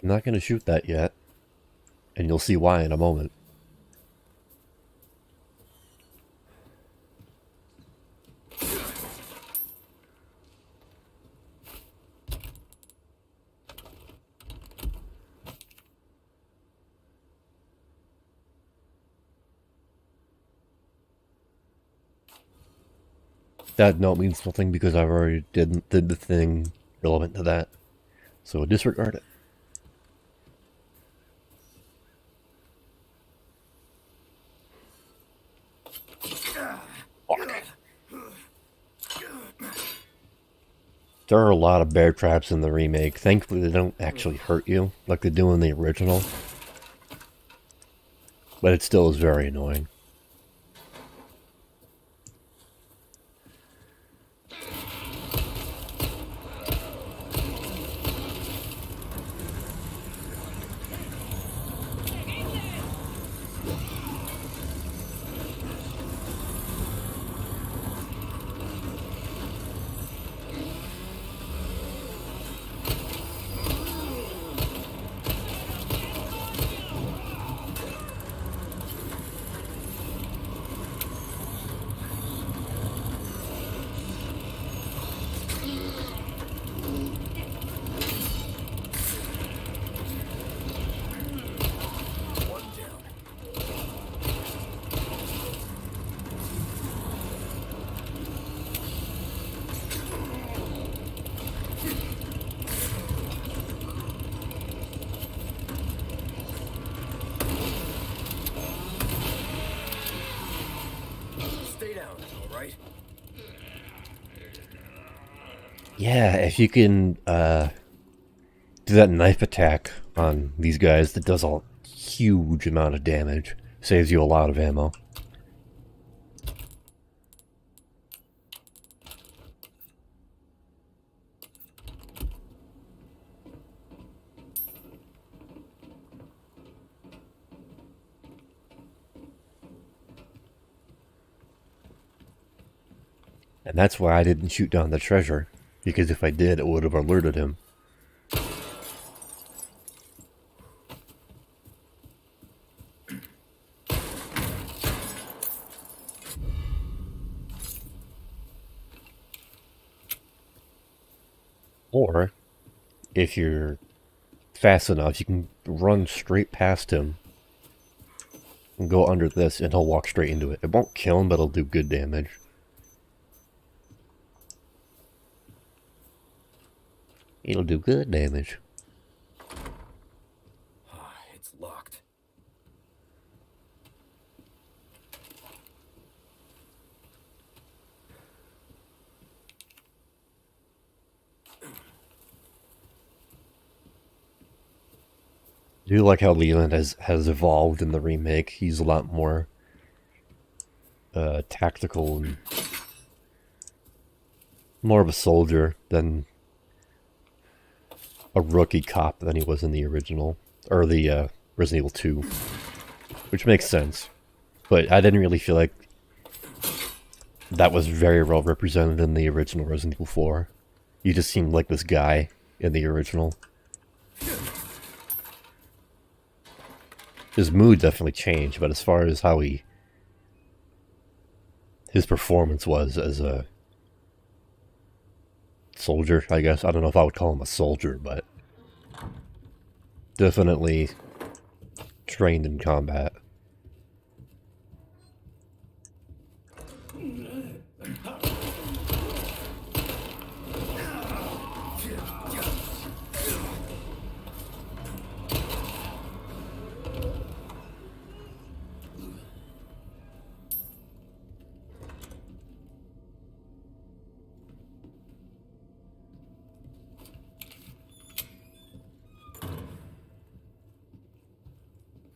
I'm not going to shoot that yet. And you'll see why in a moment. That note means nothing because I've already did the thing relevant to that. So disregard it. There are a lot of bear traps in the remake. Thankfully, they don't actually hurt you like they do in the original. But it still is very annoying. One down. Stay down, all right? Yeah, if you can do that knife attack on these guys that does a huge amount of damage, saves you a lot of ammo. And that's why I didn't shoot down the treasure, because if I did, it would have alerted him. Or, if you're fast enough, you can run straight past him and go under this, and he'll walk straight into it. It won't kill him, but it'll do good damage. It'll do good damage. It's locked. I do like how Leland has evolved in the remake. He's a lot more tactical and more of a soldier than a rookie cop than he was in the original, or the Resident Evil 2, which makes sense. But I didn't really feel like that was very well represented in the original Resident Evil 4. You just seemed like this guy in the original. His mood definitely changed, but as far as how his performance was as a soldier, I guess. I don't know if I would call him a soldier, but definitely trained in combat.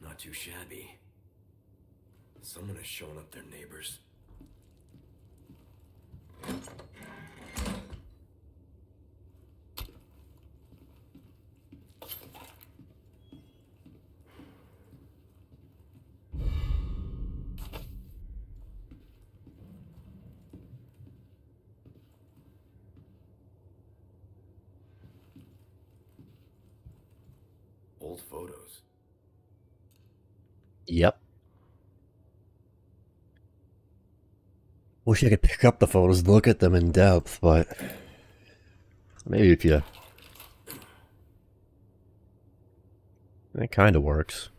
Not too shabby. Someone has shown up their neighbors. Old photos. Yep. Wish I could pick up the photos and look at them in depth, but maybe if you... It kind of works.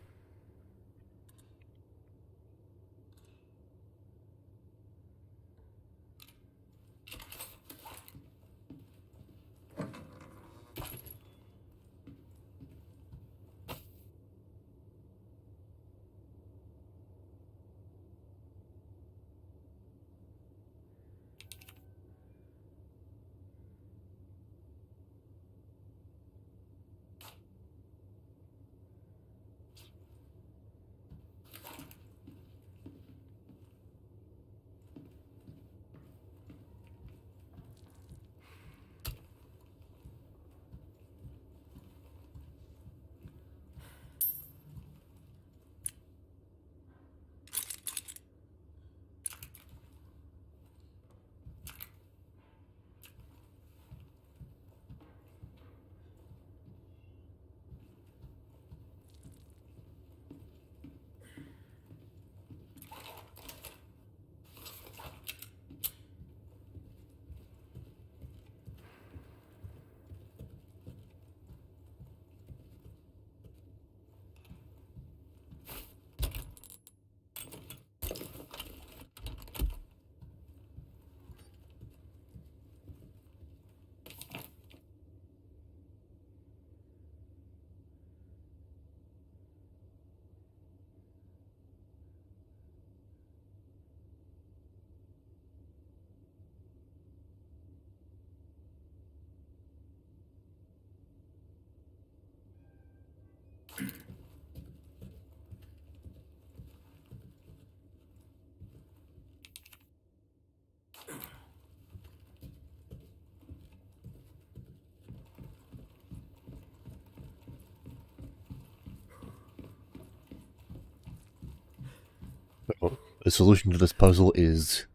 So, the solution to this puzzle is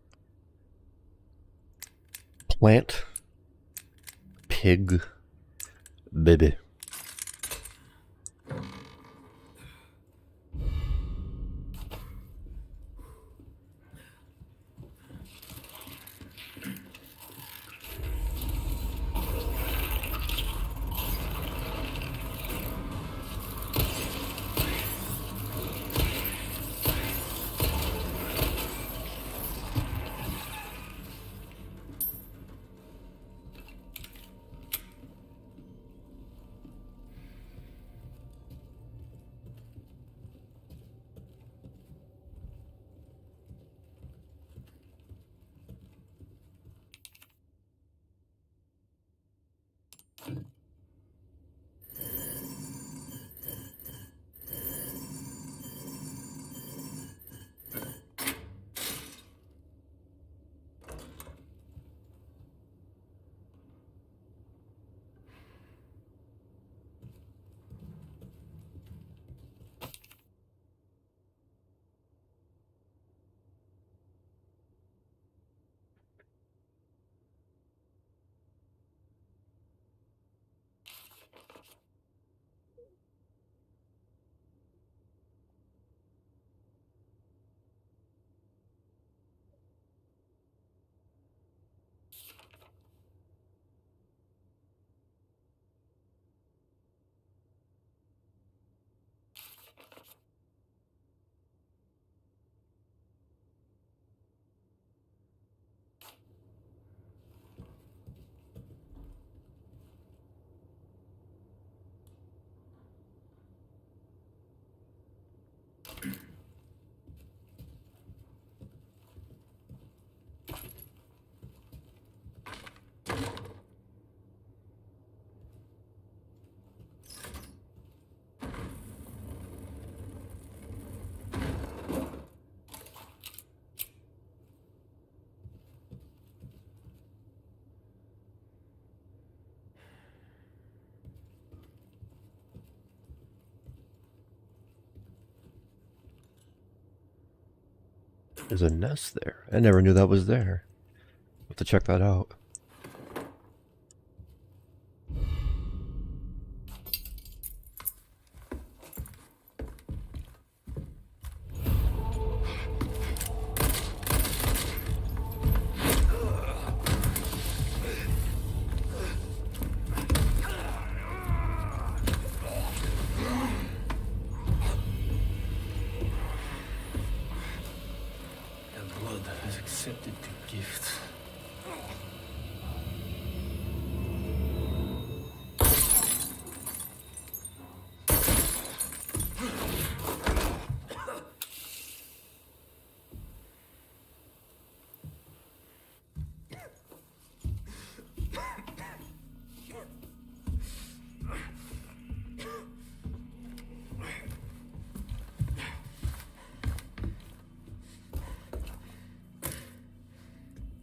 plant, pig, baby. There's a nest there. I never knew that was there. Have to check that out. The blood has accepted the gift.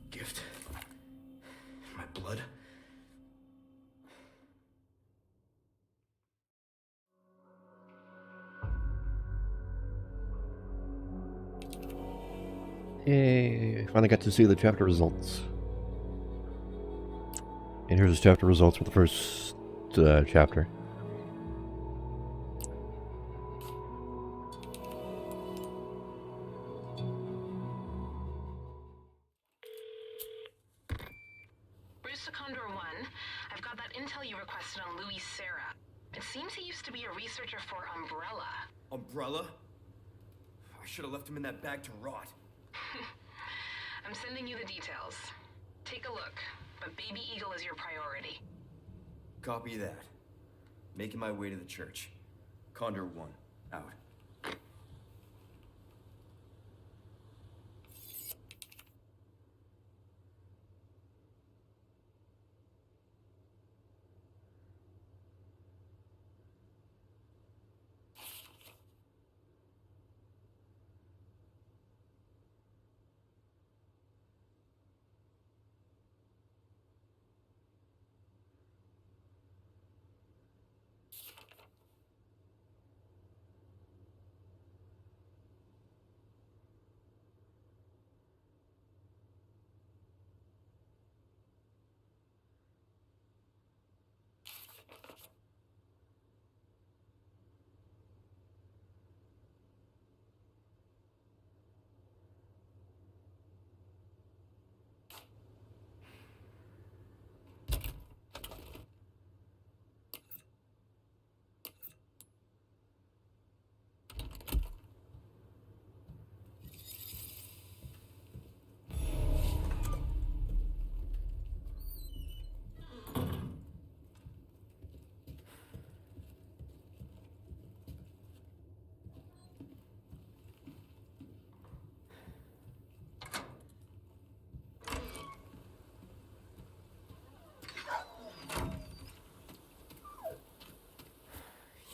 Gift. My blood. Yay! Finally got to see the chapter results. And here's the chapter results for the first chapter. Bruce to Condor 1, I've got that intel you requested on Louis Serra. It seems he used to be a researcher for Umbrella. Umbrella? I should have left him in that bag to rot. I'm sending you the details. Take a look, but Baby Eagle is your priority. Copy that. Making my way to the church. Condor 1, out.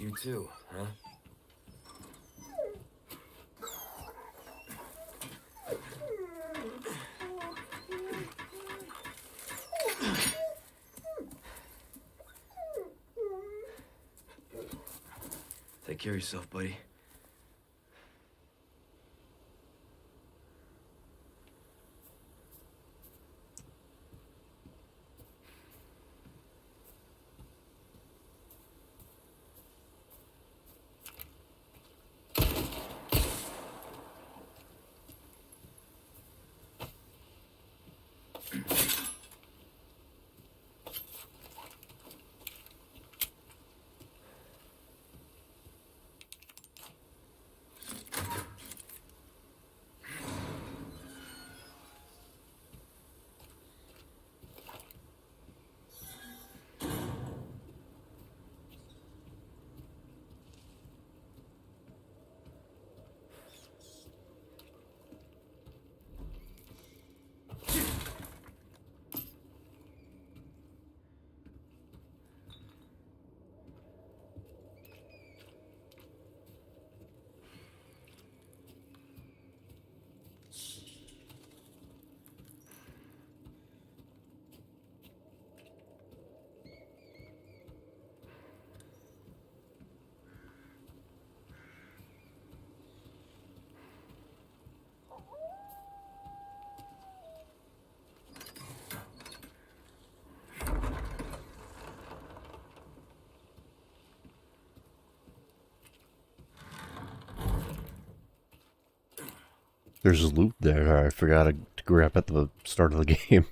You too, huh? Take care of yourself, buddy. There's loot there I forgot to grab at the start of the game.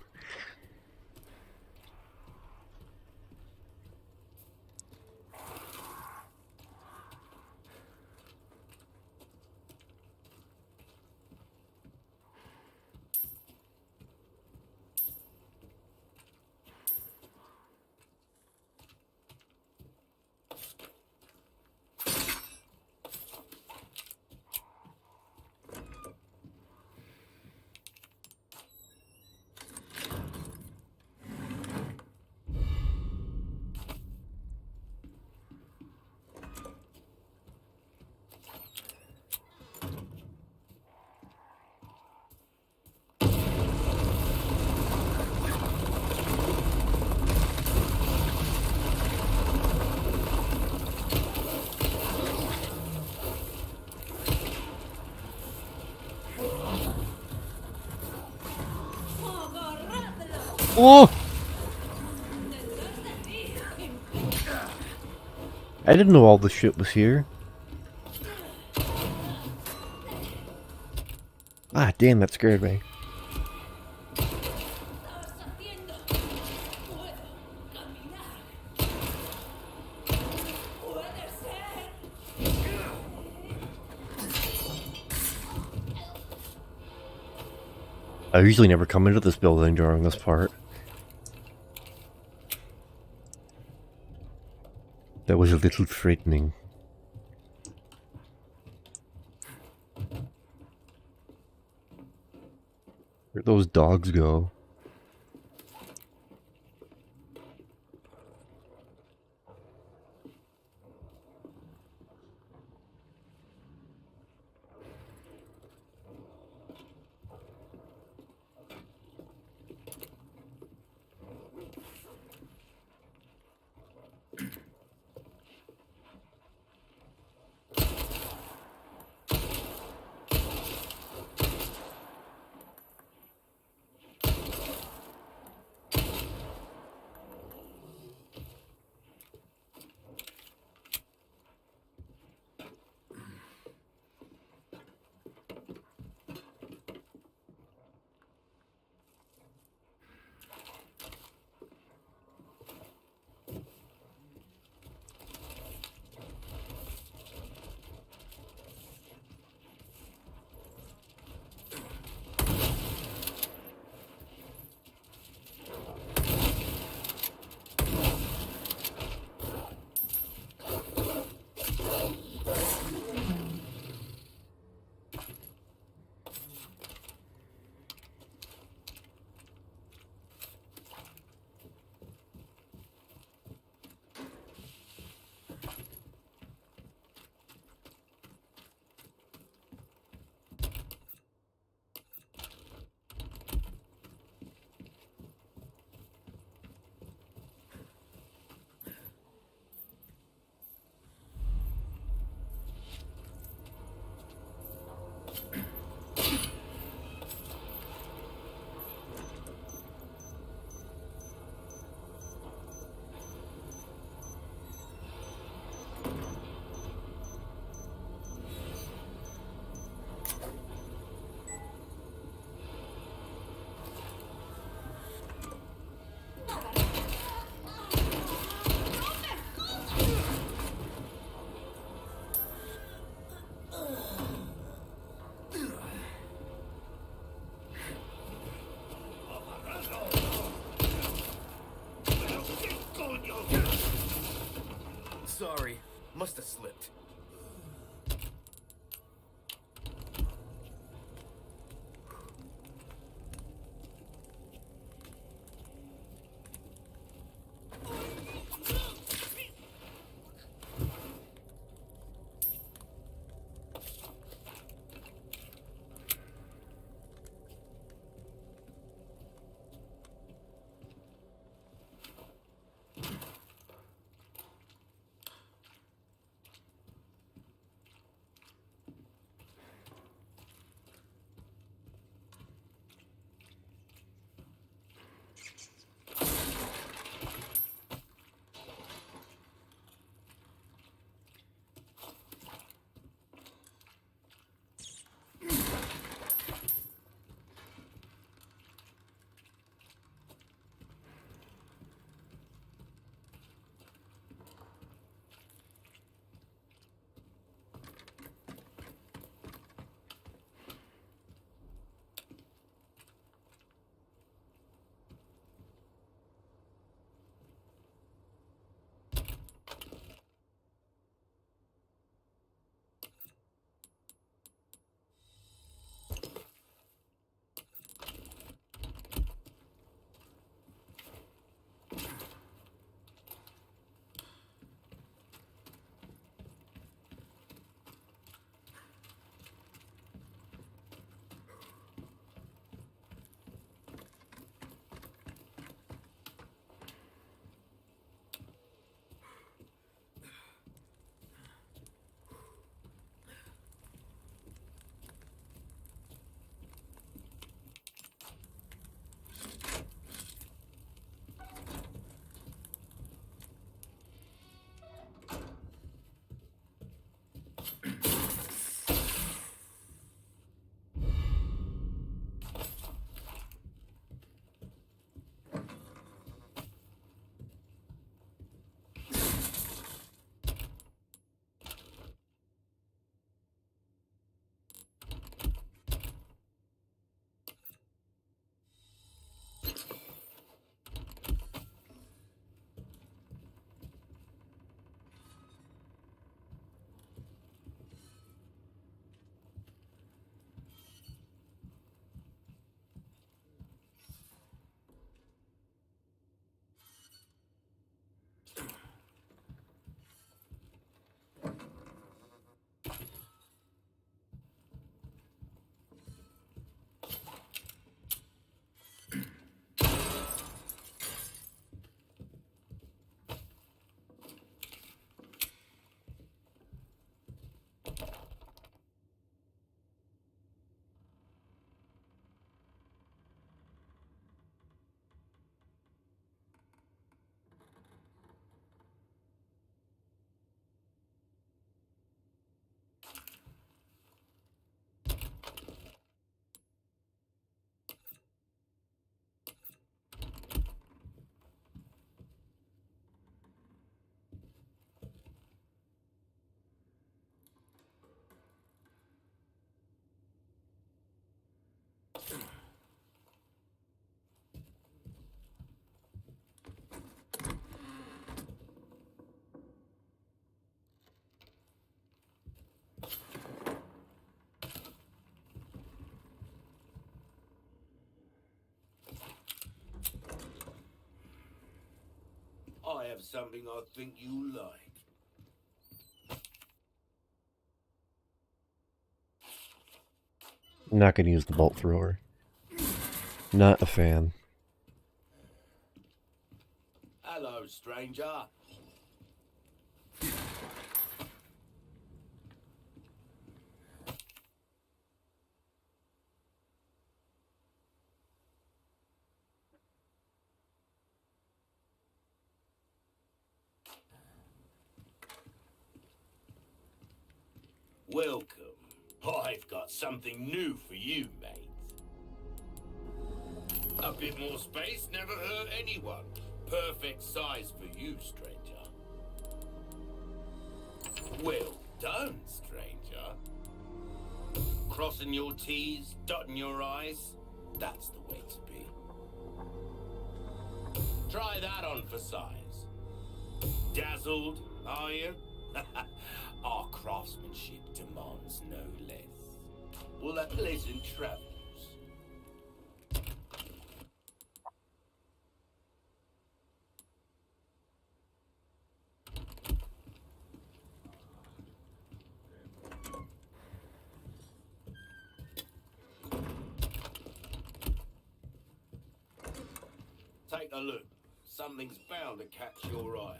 Oh! I didn't know all this shit was here. Ah, damn, that scared me. I usually never come into this building during this part. That was a little frightening. Where'd those dogs go? Must have slipped. I have something I think you like. Not gonna use the bolt thrower. Not a fan. Hello, stranger. Welcome. I've got something new for you, mate. A bit more space never hurt anyone. Perfect size for you, stranger. Well done, stranger. Crossing your T's, dotting your I's. That's the way to be. Try that on for size. Dazzled, are you? Our craftsmanship demands no less. Well, a pleasant travels. Take a look. Something's bound to catch your eye.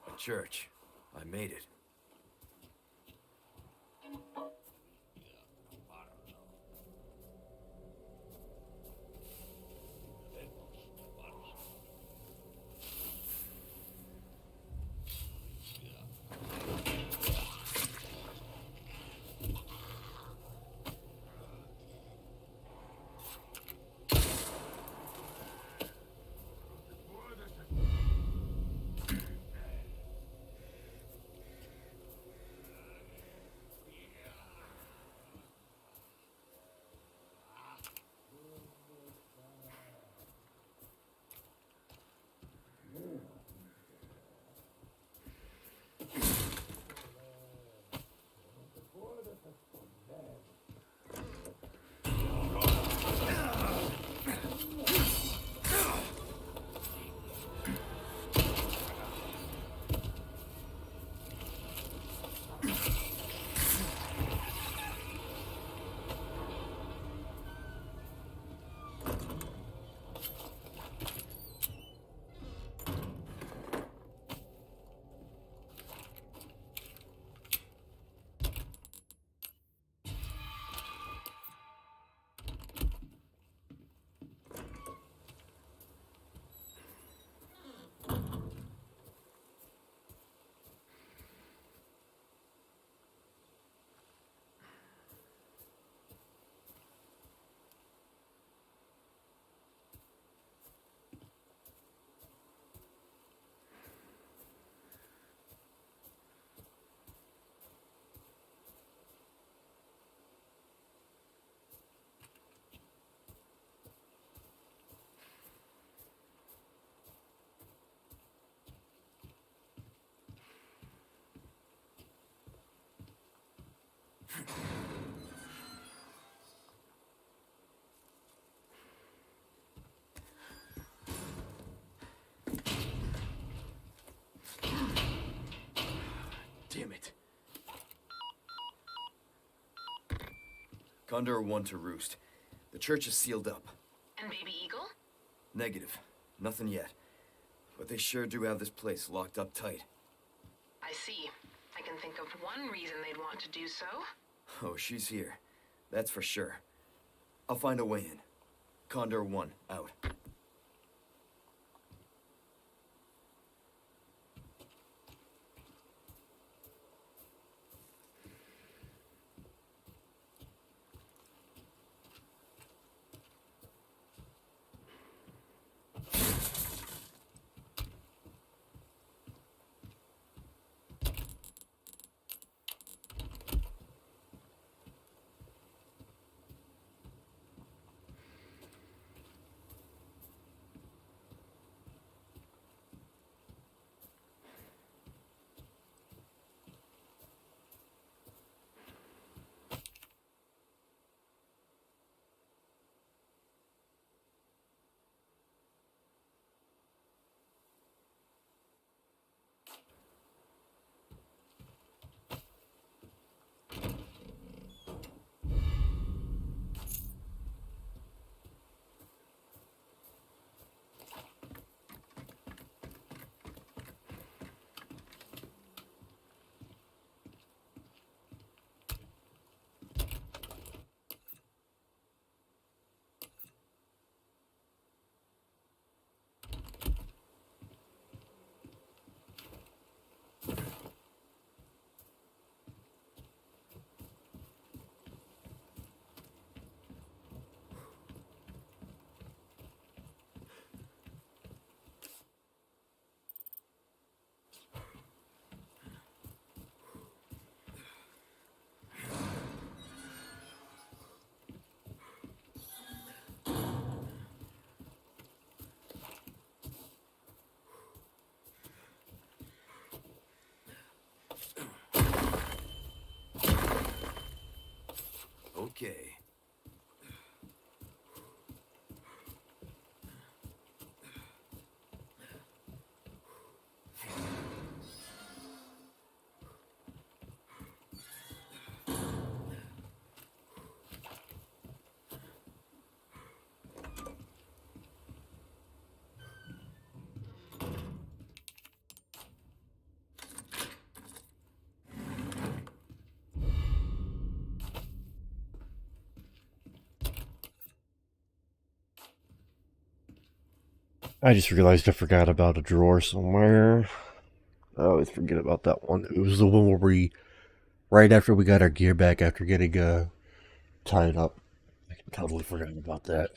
A church. I made it. Damn it. Condor 1 to Roost. The church is sealed up. And Baby Eagle? Negative. Nothing yet. But they sure do have this place locked up tight. I see. I can think of one reason they'd want to do so. Oh, she's here. That's for sure. I'll find a way in. Condor 1, out. Okay. I just realized I forgot about a drawer somewhere. I always forget about that one. It was the one where we, right after we got our gear back after getting tied up. I totally forgot about that.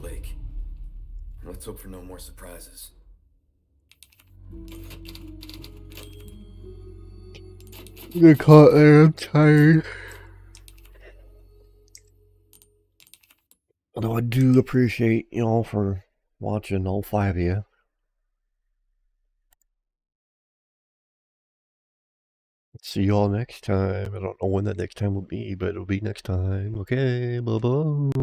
Lake. Let's hope for no more surprises. Get caught and I'm tired. Although I do appreciate y'all for watching, all 5 of you. See y'all next time. I don't know when that next time will be, but it'll be next time. Okay, bye bye.